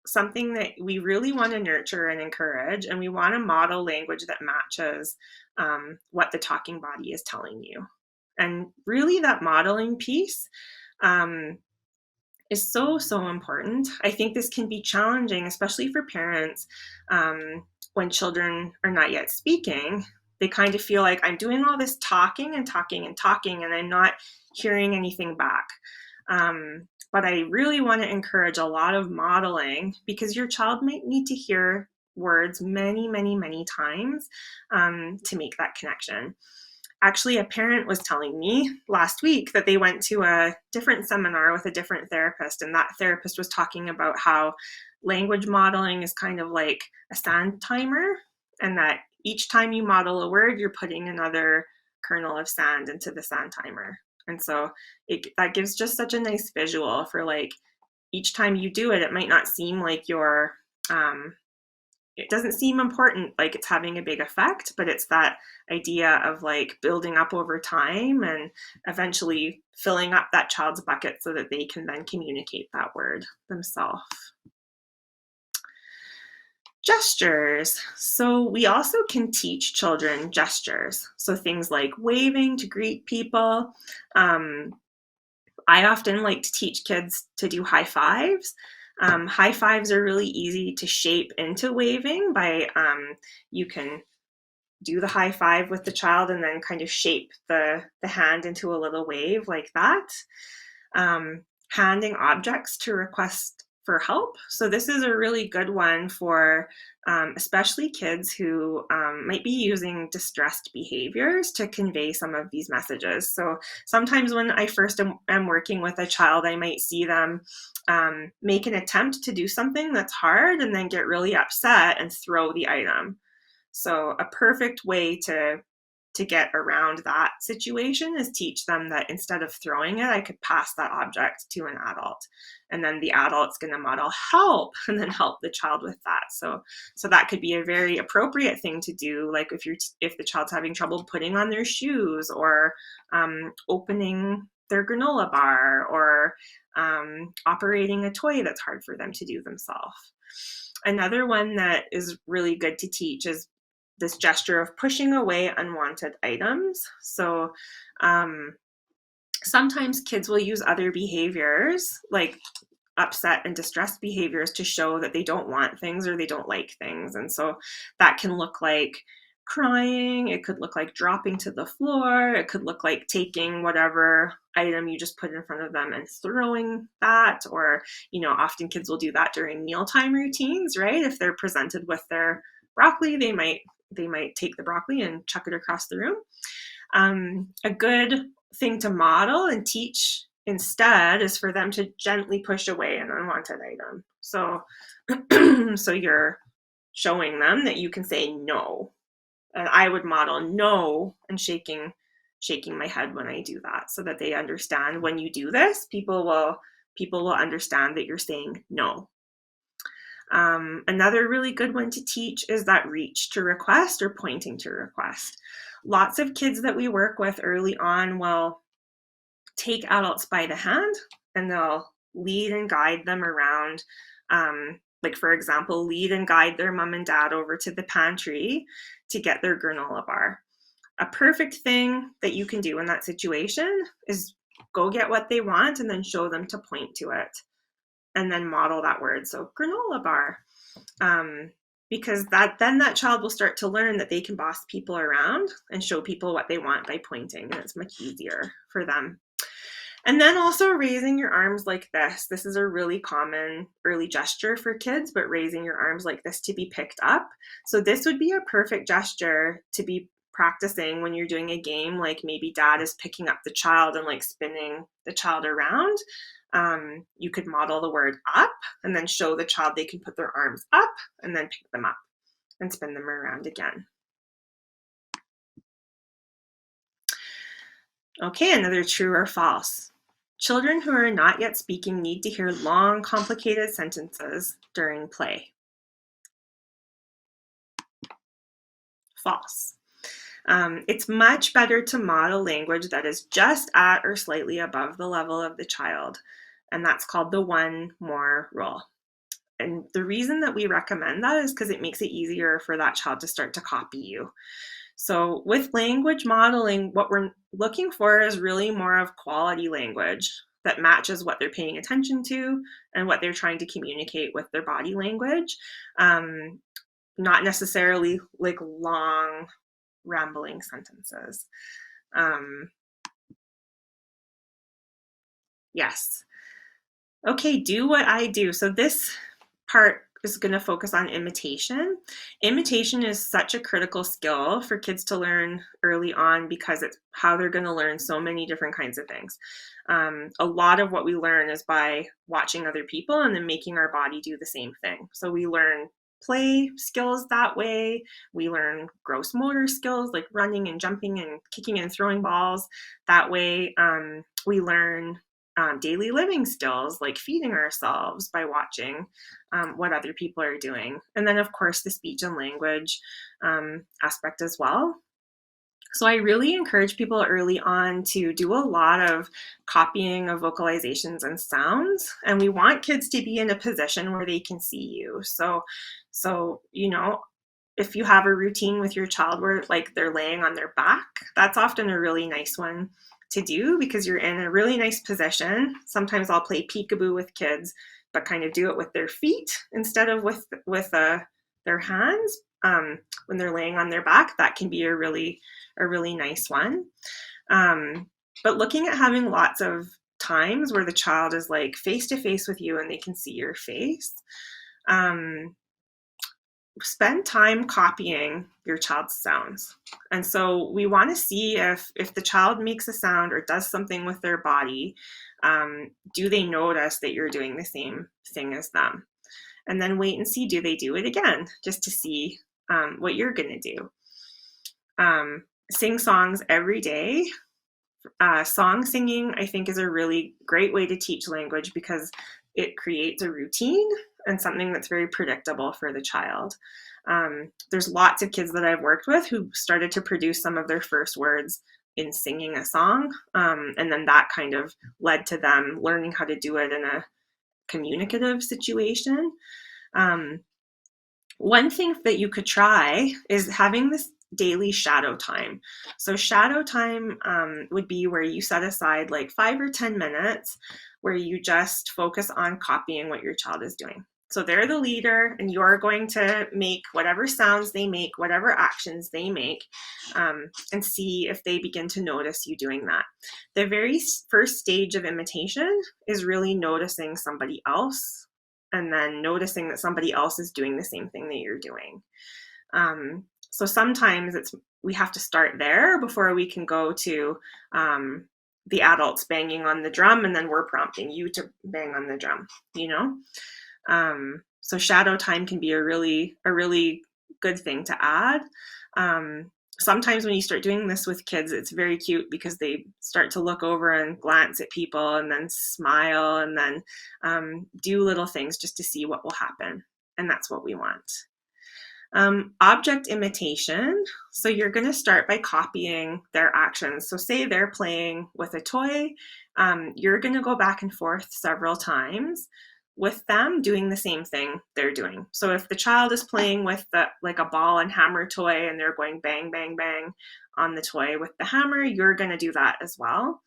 something that we really want to nurture and encourage, and we want to model language that matches what the talking body is telling you. And really that modeling piece is so, so important. I think this can be challenging, especially for parents when children are not yet speaking. They kind of feel like I'm doing all this talking and talking and talking, and I'm not hearing anything back. But I really want to encourage a lot of modeling because your child might need to hear words many, many, many times to make that connection. Actually, a parent was telling me last week that they went to a different seminar with a different therapist, and that therapist was talking about how language modeling is kind of like a sand timer, and that each time you model a word, you're putting another kernel of sand into the sand timer. And so that gives just such a nice visual for like each time you do it, it might not seem like it doesn't seem important, like it's having a big effect, but it's that idea of like building up over time and eventually filling up that child's bucket so that they can then communicate that word themselves. Gestures. So we also can teach children gestures. So things like waving to greet people. I often like to teach kids to do high fives. High fives are really easy to shape into waving by you can do the high five with the child and then kind of shape the hand into a little wave like that. Handing objects to request for help. So this is a really good one for especially kids who might be using distressed behaviors to convey some of these messages. So sometimes when I first am working with a child, I might see them make an attempt to do something that's hard and then get really upset and throw the item. So a perfect way to get around that situation is teach them that instead of throwing it, I could pass that object to an adult. And then the adult's going to model help and then help the child with that. So that could be a very appropriate thing to do. Like if the child's having trouble putting on their shoes or opening their granola bar or operating a toy that's hard for them to do themselves. Another one that is really good to teach is this gesture of pushing away unwanted items. So sometimes kids will use other behaviors like upset and distressed behaviors to show that they don't want things or they don't like things. And so that can look like crying, it could look like dropping to the floor, it could look like taking whatever item you just put in front of them and throwing that, or often kids will do that during mealtime routines, right? If they're presented with their broccoli, they might take the broccoli and chuck it across the room. A good thing to model and teach instead is for them to gently push away an unwanted item. So so you're showing them that you can say no. And I would model no and shaking my head when I do that so that they understand when you do this, people will understand that you're saying no. Another really good one to teach is that reach to request or pointing to request. Lots of kids that we work with early on will take adults by the hand and they'll lead and guide them around. Like for example, lead and guide their mom and dad over to the pantry to get their granola bar. A perfect thing that you can do in that situation is go get what they want and then show them to point to it and then model that word. So granola bar. Because then that child will start to learn that they can boss people around and show people what they want by pointing, and it's much easier for them. And then also raising your arms like this. This is a really common early gesture for kids, but raising your arms like this to be picked up. So this would be a perfect gesture to be practicing when you're doing a game, like maybe dad is picking up the child and like spinning the child around. You could model the word up and then show the child they can put their arms up and then pick them up and spin them around again. Okay, another true or false. Children who are not yet speaking need to hear long, complicated sentences during play. False. It's much better to model language that is just at or slightly above the level of the child, and that's called the one more rule. And the reason that we recommend that is because it makes it easier for that child to start to copy you. So with language modeling, what we're looking for is really more of quality language that matches what they're paying attention to and what they're trying to communicate with their body language. Not necessarily like long, rambling sentences. Yes. Okay, do what I do. So this part is going to focus on imitation. Imitation is such a critical skill for kids to learn early on because it's how they're going to learn so many different kinds of things. A lot of what we learn is by watching other people and then making our body do the same thing. So we learn play skills that way. We learn gross motor skills like running and jumping and kicking and throwing balls that way. We learn daily living skills like feeding ourselves by watching what other people are doing. And then, of course, the speech and language aspect as well. So I really encourage people early on to do a lot of copying of vocalizations and sounds. And we want kids to be in a position where they can see you. So, if you have a routine with your child where like they're laying on their back, that's often a really nice one to do because you're in a really nice position. Sometimes I'll play peekaboo with kids, but kind of do it with their feet instead of with their hands. When they're laying on their back, that can be a really nice one. But looking at having lots of times where the child is like face to face with you and they can see your face. Spend time copying your child's sounds. And so we want to see if the child makes a sound or does something with their body, do they notice that you're doing the same thing as them? And then wait and see, do they do it again, just to see what you're going to do. Sing songs every day. Song singing, I think, is a really great way to teach language because it creates a routine and something that's very predictable for the child. There's lots of kids that I've worked with who started to produce some of their first words in singing a song, and then that kind of led to them learning how to do it in a communicative situation. One thing that you could try is having this daily shadow time. So shadow time would be where you set aside like 5 or 10 minutes where you just focus on copying what your child is doing. So they're the leader and you're going to make whatever sounds they make, whatever actions they make, and see if they begin to notice you doing that. The very first stage of imitation is really noticing somebody else and then noticing that somebody else is doing the same thing that you're doing. So sometimes we have to start there before we can go to the adults banging on the drum, and then we're prompting you to bang on the drum, So shadow time can be a really good thing to add. Sometimes when you start doing this with kids, it's very cute because they start to look over and glance at people and then smile and then do little things just to see what will happen. And that's what we want. Object imitation. So you're going to start by copying their actions. So say they're playing with a toy. You're going to go back and forth several times with them doing the same thing they're doing. So if the child is playing with like a ball and hammer toy and they're going bang, bang, bang on the toy with the hammer, you're going to do that as well.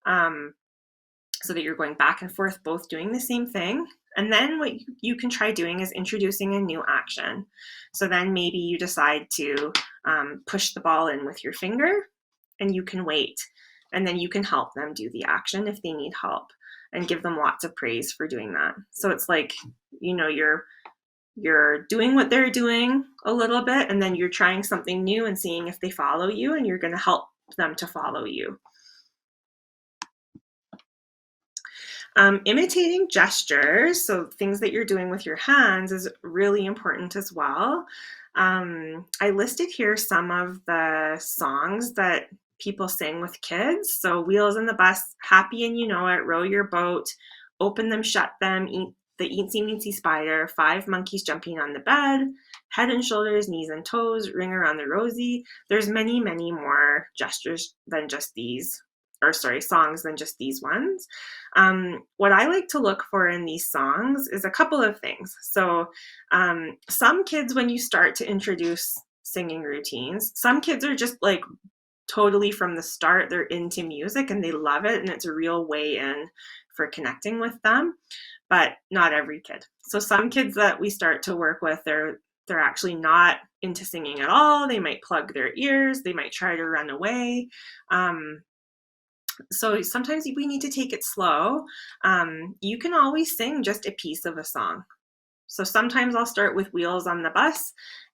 So that you're going back and forth, both doing the same thing. And then what you can try doing is introducing a new action. So then maybe you decide to push the ball in with your finger and you can wait. And then you can help them do the action if they need help and give them lots of praise for doing that. So it's like, you're doing what they're doing a little bit and then you're trying something new and seeing if they follow you and you're going to help them to follow you. Imitating gestures, so things that you're doing with your hands, is really important as well. I listed here some of the songs that people sing with kids. So Wheels in the Bus, Happy and You Know It, Row Your Boat, Open Them, Shut Them, Eat the Eatsy Meatsy Spider, Five Monkeys Jumping on the Bed, Head and Shoulders, Knees and Toes, Ring Around the Rosie. There's many, many more gestures than just these, songs than just these ones. What I like to look for in these songs is a couple of things. So some kids, when you start to introduce singing routines, some kids are just like totally from the start, they're into music and they love it and it's a real way in for connecting with them, but not every kid. So some kids that we start to work with, they're actually not into singing at all. They might plug their ears, they might try to run away. So sometimes we need to take it slow. You can always sing just a piece of a song. So sometimes I'll start with Wheels on the Bus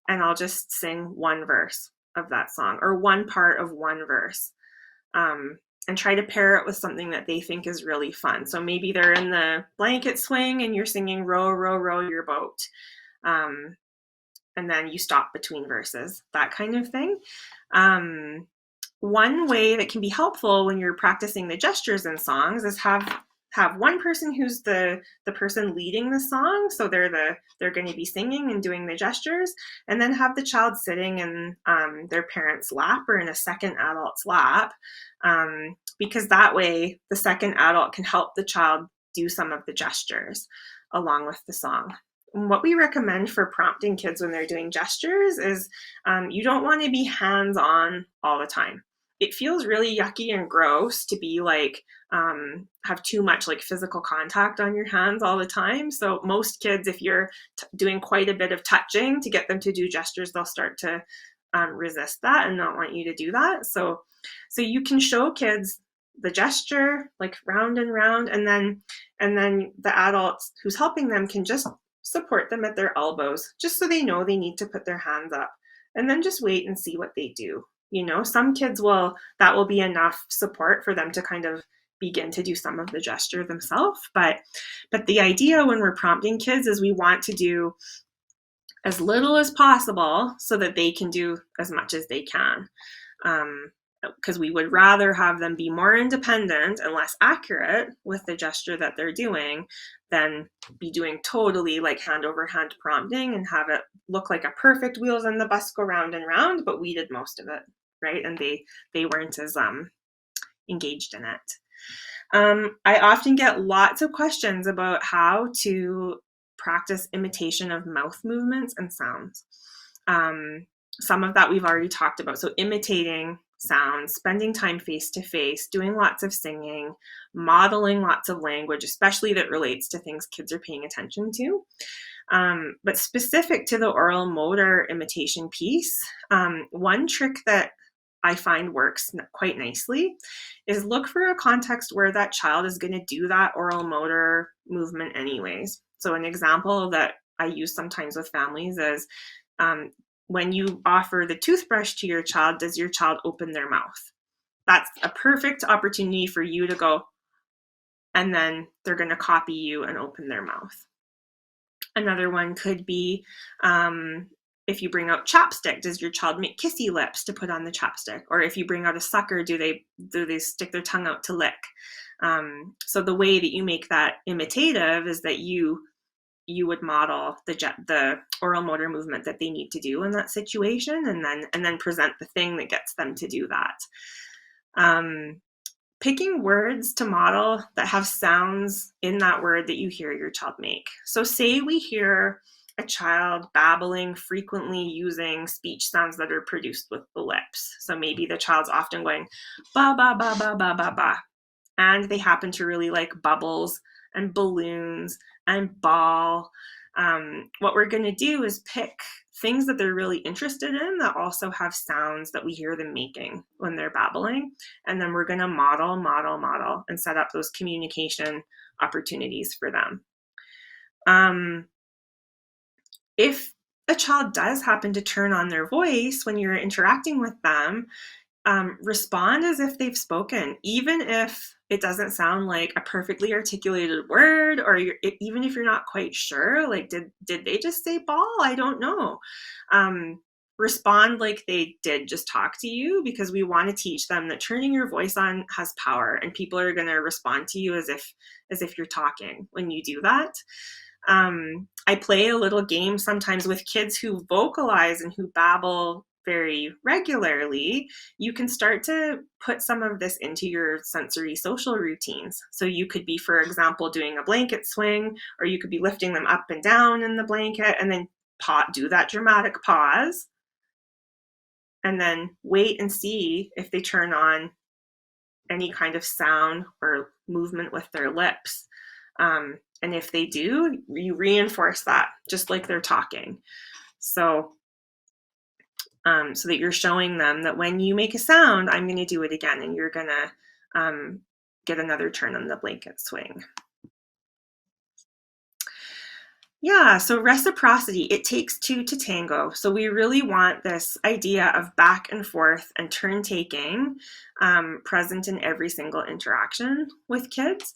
and I'll just sing one verse of that song or one part of one verse, and try to pair it with something that they think is really fun. So maybe they're in the blanket swing and you're singing row, row, row your boat. And then you stop between verses, that kind of thing. one way that can be helpful when you're practicing the gestures in songs is have one person who's the person leading the song, so they're going to be singing and doing the gestures, and then have the child sitting in their parent's lap or in a second adult's lap, because that way the second adult can help the child do some of the gestures along with the song. What we recommend for prompting kids when they're doing gestures is you don't want to be hands-on all the time. It feels really yucky and gross to be like have too much like physical contact on your hands all the time. So most kids, if you're doing quite a bit of touching to get them to do gestures, they'll start to resist that and not want you to do that. So you can show kids the gesture like round and round, and then the adults who's helping them can just support them at their elbows, just so they know they need to put their hands up, and then just wait and see what they do. Some kids that will be enough support for them to kind of begin to do some of the gesture themselves. But the idea when we're prompting kids is we want to do as little as possible so that they can do as much as they can. Because we would rather have them be more independent and less accurate with the gesture that they're doing than be doing totally like hand over hand prompting and have it look like a perfect wheels on the bus go round and round, but we did most of it, right? And they weren't as engaged in it. I often get lots of questions about how to practice imitation of mouth movements and sounds. Some of that we've already talked about. So imitating sounds, spending time face to face, doing lots of singing, modeling lots of language, especially that relates to things kids are paying attention to. But specific to the oral motor imitation piece, one trick that I find works quite nicely is look for a context where that child is going to do that oral motor movement anyways. So an example that I use sometimes with families is when you offer the toothbrush to your child, does your child open their mouth? That's a perfect opportunity for you to go, and then they're going to copy you and open their mouth. Another one could be if you bring out chapstick, does your child make kissy lips to put on the chapstick? Or if you bring out a sucker, do they stick their tongue out to lick? So the way that you make that imitative is that you would model the oral motor movement that they need to do in that situation, and then present the thing that gets them to do that. Picking words to model that have sounds in that word that you hear your child make. So say we hear a child babbling frequently using speech sounds that are produced with the lips. So maybe the child's often going ba ba ba ba ba ba ba, and they happen to really like bubbles and balloons and ball. What we're going to do is pick things that they're really interested in that also have sounds that we hear them making when they're babbling. And then we're going to model, and set up those communication opportunities for them. If a child does happen to turn on their voice when you're interacting with them, respond as if they've spoken, even if it doesn't sound like a perfectly articulated word, or even if you're not quite sure, like, did they just say ball? I don't know. Respond like they did just talk to you, because we want to teach them that turning your voice on has power, and people are going to respond to you as if you're talking when you do that. I play a little game sometimes with kids who vocalize and who babble very regularly. You can start to put some of this into your sensory social routines. So you could be, for example, doing a blanket swing, or you could be lifting them up and down in the blanket, and then do that dramatic pause, and then wait and see if they turn on any kind of sound or movement with their lips. And if they do, you reinforce that just like they're talking. So that you're showing them that when you make a sound, I'm going to do it again, and you're going to get another turn on the blanket swing. Yeah, so reciprocity, it takes two to tango. So we really want this idea of back and forth and turn taking present in every single interaction with kids.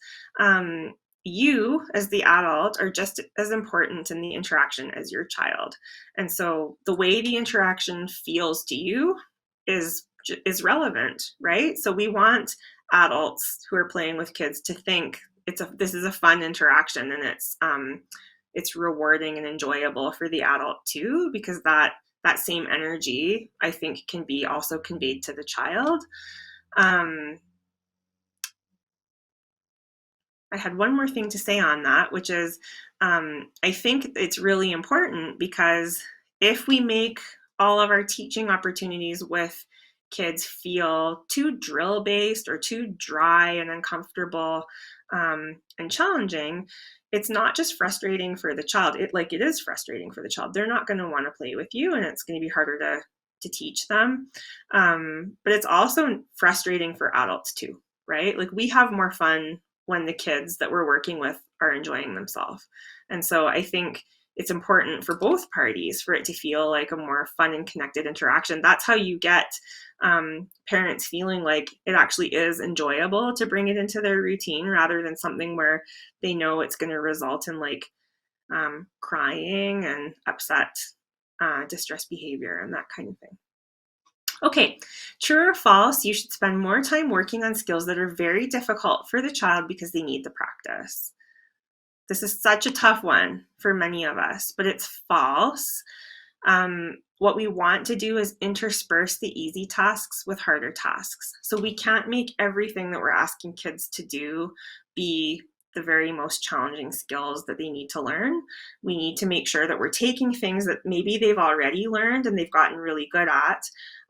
You, as the adult, are just as important in the interaction as your child. And so the way the interaction feels to you is is relevant, right? So we want adults who are playing with kids to think this is a fun interaction, and it's rewarding and enjoyable for the adult too, because that same energy, I think, can be also conveyed to the child. I had one more thing to say on that, which is I think it's really important, because if we make all of our teaching opportunities with kids feel too drill based or too dry and uncomfortable and challenging, it's not just frustrating for the child. It is frustrating for the child. They're not going to want to play with you, and it's going to be harder to teach them. But it's also frustrating for adults too, right? Like, we have more fun when the kids that we're working with are enjoying themselves. And so I think it's important for both parties for it to feel like a more fun and connected interaction. That's how you get parents feeling like it actually is enjoyable to bring it into their routine, rather than something where they know it's going to result in like crying and upset, distress behavior and that kind of thing. Okay, true or false, you should spend more time working on skills that are very difficult for the child because they need the practice. This is such a tough one for many of us, but it's false. What we want to do is intersperse the easy tasks with harder tasks. So we can't make everything that we're asking kids to do be the very most challenging skills that they need to learn. We need to make sure that we're taking things that maybe they've already learned and they've gotten really good at,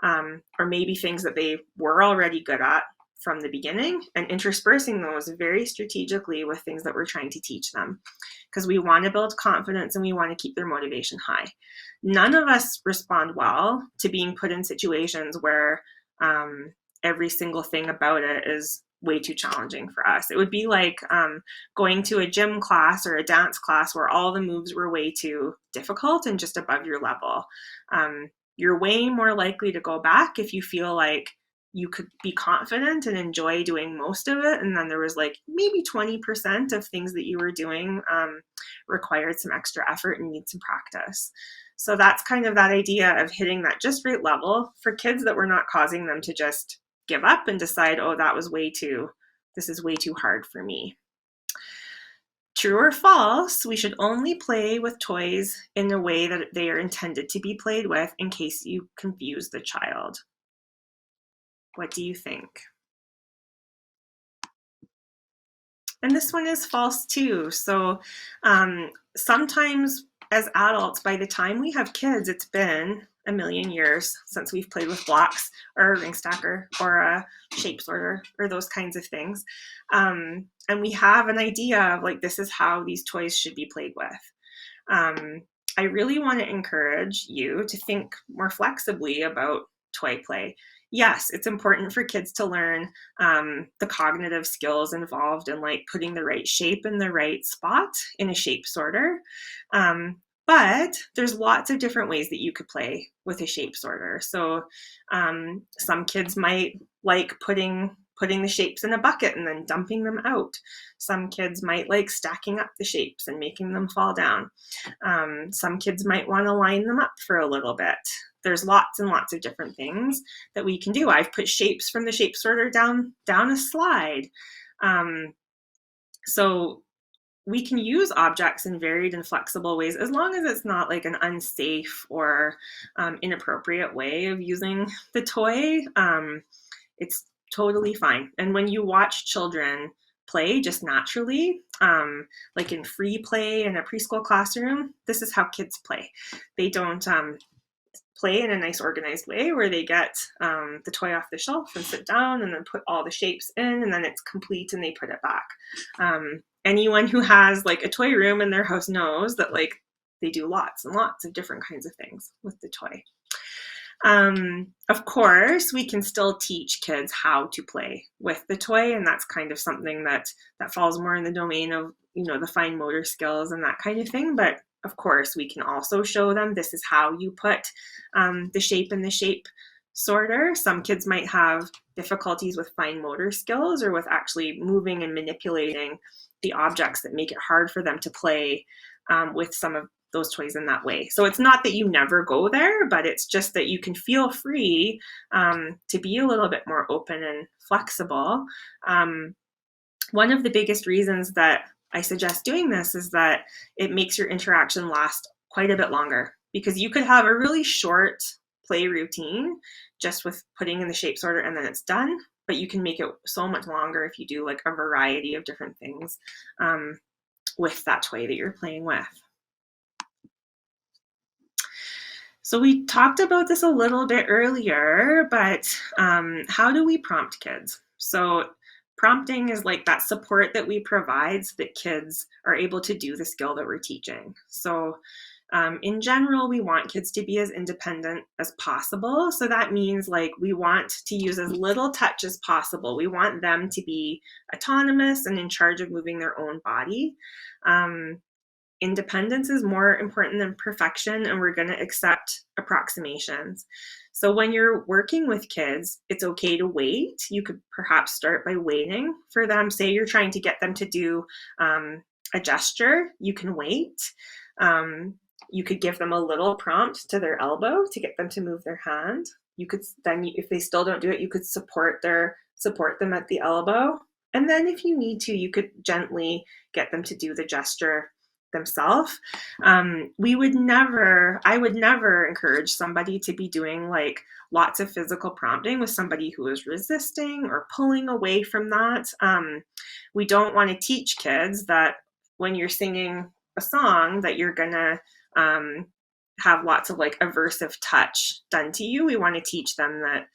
or maybe things that they were already good at from the beginning, and interspersing those very strategically with things that we're trying to teach them, because we want to build confidence and we want to keep their motivation high. None of us respond well to being put in situations where every single thing about it is way too challenging for us. It would be like going to a gym class or a dance class where all the moves were way too difficult and just above your level. You're way more likely to go back if you feel like you could be confident and enjoy doing most of it, and then there was like maybe 20% of things that you were doing required some extra effort and need some practice. So that's kind of that idea of hitting that just right level for kids, that we're not causing them to just give up and decide, oh, this is way too hard for me. True or false, we should only play with toys in a way that they are intended to be played with, in case you confuse the child. What do you think? And this one is false too. So sometimes as adults, by the time we have kids, it's been a million years since we've played with blocks or a ring stacker or a shape sorter or those kinds of things. And we have an idea of like, this is how these toys should be played with. I really want to encourage you to think more flexibly about toy play. Yes, it's important for kids to learn the cognitive skills involved in like putting the right shape in the right spot in a shape sorter. But there's lots of different ways that you could play with a shape sorter. So some kids might like putting the shapes in a bucket and then dumping them out. Some kids might like stacking up the shapes and making them fall down. Some kids might want to line them up for a little bit. There's lots and lots of different things that we can do. I've put shapes from the shape sorter down a slide. So we can use objects in varied and flexible ways, as long as it's not like an unsafe or inappropriate way of using the toy. It's totally fine. And when you watch children play just naturally, like in free play in a preschool classroom, this is how kids play. They don't play in a nice organized way where they get the toy off the shelf and sit down and then put all the shapes in, and then it's complete and they put it back. Anyone who has like a toy room in their house knows that like they do lots and lots of different kinds of things with the toy. Of course, we can still teach kids how to play with the toy, and that's kind of something that falls more in the domain of, you know, the fine motor skills and that kind of thing. But of course, we can also show them this is how you put the shape in the shape sorter. Some kids might have difficulties with fine motor skills or with actually moving and manipulating the objects that make it hard for them to play with some of those toys in that way. So it's not that you never go there, but it's just that you can feel free to be a little bit more open and flexible. One of the biggest reasons that I suggest doing this is that it makes your interaction last quite a bit longer, because you could have a really short play routine just with putting in the shape sorter and then it's done, but you can make it so much longer if you do like a variety of different things with that toy that you're playing with. So we talked about this a little bit earlier, but how do we prompt kids? So prompting is like that support that we provide so that kids are able to do the skill that we're teaching. So in general, we want kids to be as independent as possible. So that means like we want to use as little touch as possible. We want them to be autonomous and in charge of moving their own body. Independence is more important than perfection, and we're going to accept approximations. So when you're working with kids, it's okay to wait. You could perhaps start by waiting for them. Say you're trying to get them to do a gesture, you can wait. You could give them a little prompt to their elbow to get them to move their hand. You could then, if they still don't do it, you could support them at the elbow. And then if you need to, you could gently get them to do the gesture themselves. I would never encourage somebody to be doing like lots of physical prompting with somebody who is resisting or pulling away from that. We don't want to teach kids that when you're singing a song that you're gonna have lots of like aversive touch done to you. We want to teach them that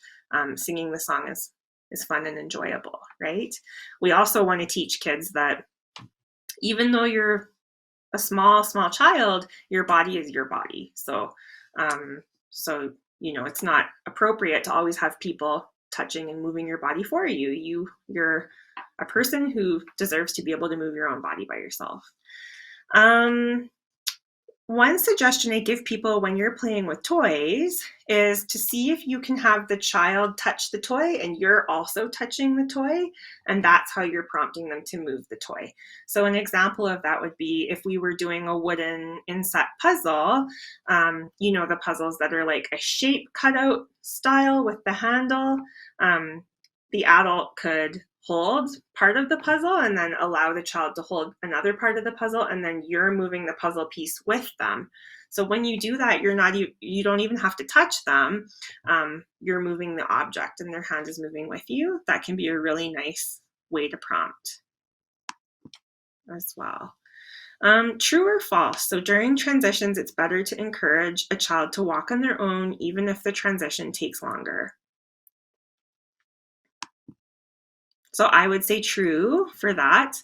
singing the song is fun and enjoyable, right? We also want to teach kids that even though you're a small child, your body is your body. So it's not appropriate to always have people touching and moving your body for you. You're a person who deserves to be able to move your own body by yourself. One suggestion I give people when you're playing with toys is to see if you can have the child touch the toy and you're also touching the toy, and that's how you're prompting them to move the toy. So an example of that would be if we were doing a wooden inset puzzle, the puzzles that are like a shape cutout style with the handle, the adult could hold part of the puzzle and then allow the child to hold another part of the puzzle, and then you're moving the puzzle piece with them. So when you do that, you don't even have to touch them. You're moving the object and their hand is moving with you. That can be a really nice way to prompt as well. True or false? So during transitions, it's better to encourage a child to walk on their own, even if the transition takes longer. So I would say true for that.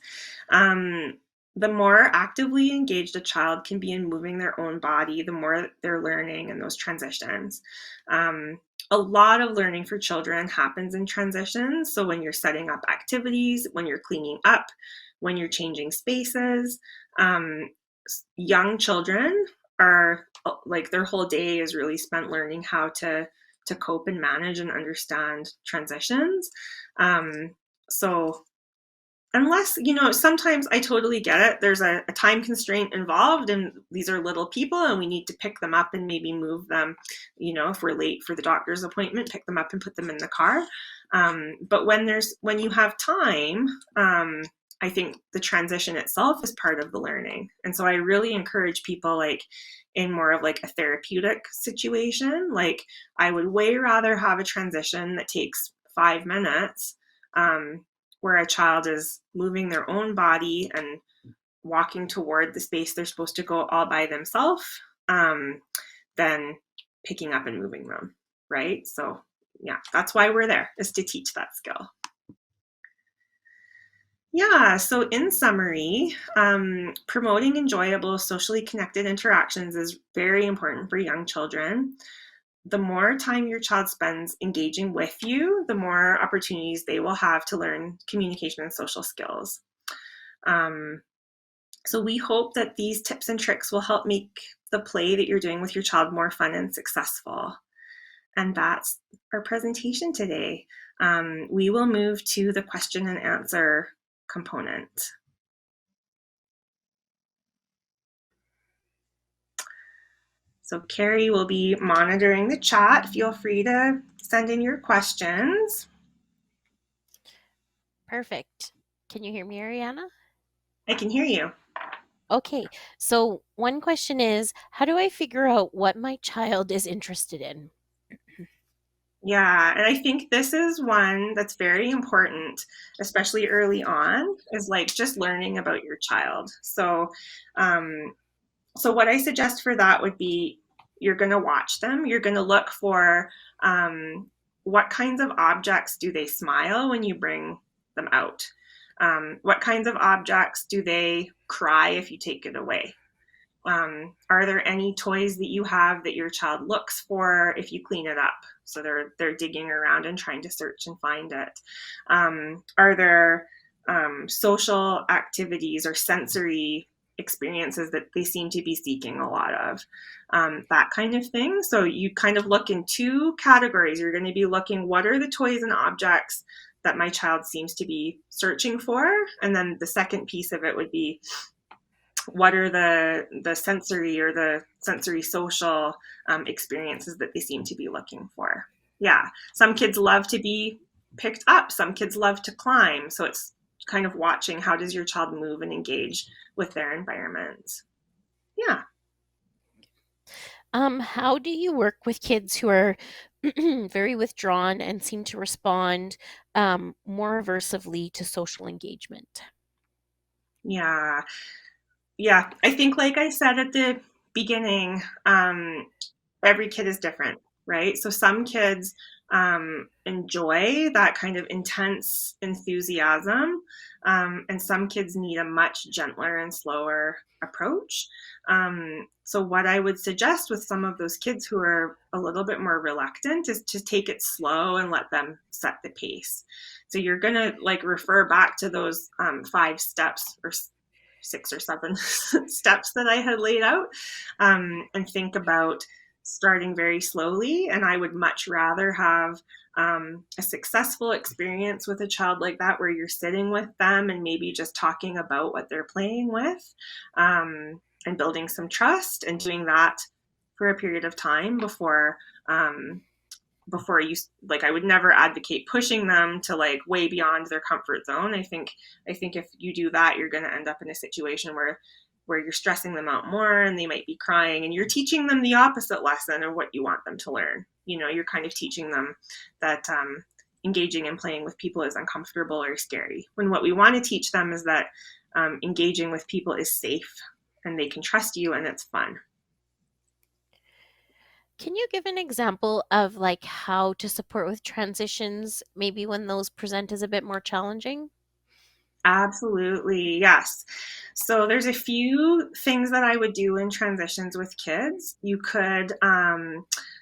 The more actively engaged a child can be in moving their own body, the more they're learning in those transitions. A lot of learning for children happens in transitions. So when you're setting up activities, when you're cleaning up, when you're changing spaces, young children are like their whole day is really spent learning how to cope and manage and understand transitions. So unless, sometimes I totally get it. There's a time constraint involved, and these are little people, and we need to pick them up and maybe move them, if we're late for the doctor's appointment, pick them up and put them in the car. But when you have time, I think the transition itself is part of the learning. And so I really encourage people like in more of like a therapeutic situation, like I would way rather have a transition that takes 5 minutes, where a child is moving their own body and walking toward the space they're supposed to go all by themselves, than picking up and moving them, right? So yeah, that's why we're there, is to teach that skill. Yeah, so in summary, promoting enjoyable, socially connected interactions is very important for young children. The more time your child spends engaging with you, the more opportunities they will have to learn communication and social skills. So we hope that these tips and tricks will help make the play that you're doing with your child more fun and successful. And that's our presentation today. We will move to the question and answer component. So Carrie will be monitoring the chat. Feel free to send in your questions. Perfect. Can you hear me, Ariana? I can hear you. Okay, so one question is, how do I figure out what my child is interested in? Yeah, and I think this is one that's very important, especially early on, is like just learning about your child. Um, so what I suggest for that would be you're going to watch them. You're going to look for what kinds of objects do they smile when you bring them out? What kinds of objects do they cry if you take it away? Are there any toys that you have that your child looks for if you clean it up? So they're digging around and trying to search and find it. Are there social activities or sensory experiences that they seem to be seeking a lot of? That kind of thing. So you kind of look in two categories. You're going to be looking, what are the toys and objects that my child seems to be searching for? And then the second piece of it would be, what are the sensory or the sensory social experiences that they seem to be looking for? Yeah, some kids love to be picked up, some kids love to climb, so it's kind of watching how does your child move and engage with their environment. Yeah. How do you work with kids who are very withdrawn and seem to respond more aversively to social engagement? Yeah, yeah, I think like I said at the beginning, every kid is different, right? So some kids enjoy that kind of intense enthusiasm, and some kids need a much gentler and slower approach. So, what I would suggest with some of those kids who are a little bit more reluctant is to take it slow and let them set the pace. So, you're going to like refer back to those 5 steps or 6 or 7 steps that I had laid out, and think about starting very slowly. And I would much rather have a successful experience with a child like that, where you're sitting with them and maybe just talking about what they're playing with, and building some trust and doing that for a period of time um, before you, like, I would never advocate pushing them to like way beyond their comfort zone. I think if you do that, you're going to end up in a situation where you're stressing them out more and they might be crying, and you're teaching them the opposite lesson of what you want them to learn. You're kind of teaching them that engaging and playing with people is uncomfortable or scary, when what we want to teach them is that engaging with people is safe and they can trust you and it's fun. Can you give an example of like how to support with transitions, maybe when those present as a bit more challenging? Absolutely, yes. So there's a few things that I would do in transitions with kids. You could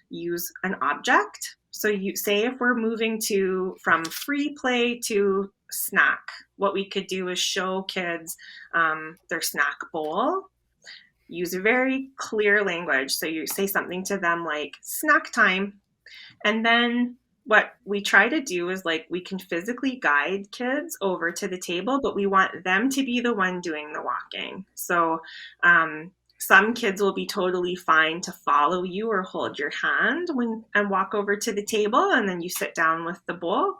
use an object. So you say if we're moving to from free play to snack, what we could do is show kids their snack bowl. Use very clear language. So you say something to them like snack time, and then what we try to do is like we can physically guide kids over to the table, but we want them to be the one doing the walking. So some kids will be totally fine to follow you or hold your hand when and walk over to the table, and then you sit down with the bowl.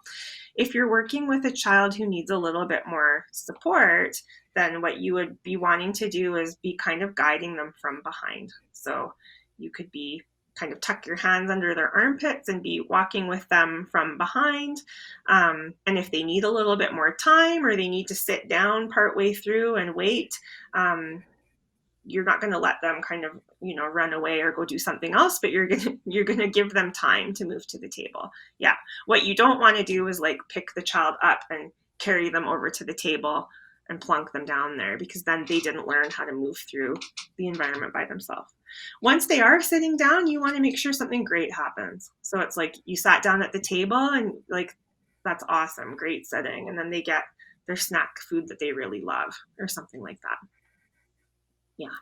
If you're working with a child who needs a little bit more support, then what you would be wanting to do is be kind of guiding them from behind. So you could be kind of tuck your hands under their armpits and be walking with them from behind. And if they need a little bit more time or they need to sit down partway through and wait, you're not going to let them kind of run away or go do something else, but you're going to give them time to move to the table. Yeah, what you don't want to do is like pick the child up and carry them over to the table and plunk them down there, because then they didn't learn how to move through the environment by themselves. Once they are sitting down, you want to make sure something great happens. So it's like you sat down at the table and like, that's awesome, great sitting, and then they get their snack food that they really love or something like that. Yeah.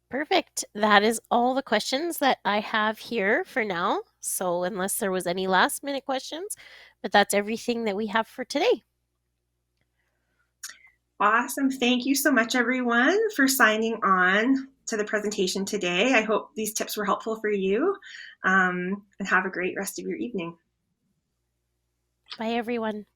Perfect. That is all the questions that I have here for now. So, unless there was any last minute questions, but that's everything that we have for today. Awesome. Thank you so much, everyone, for signing on to the presentation today. I hope these tips were helpful for you, and have a great rest of your evening. Bye, everyone.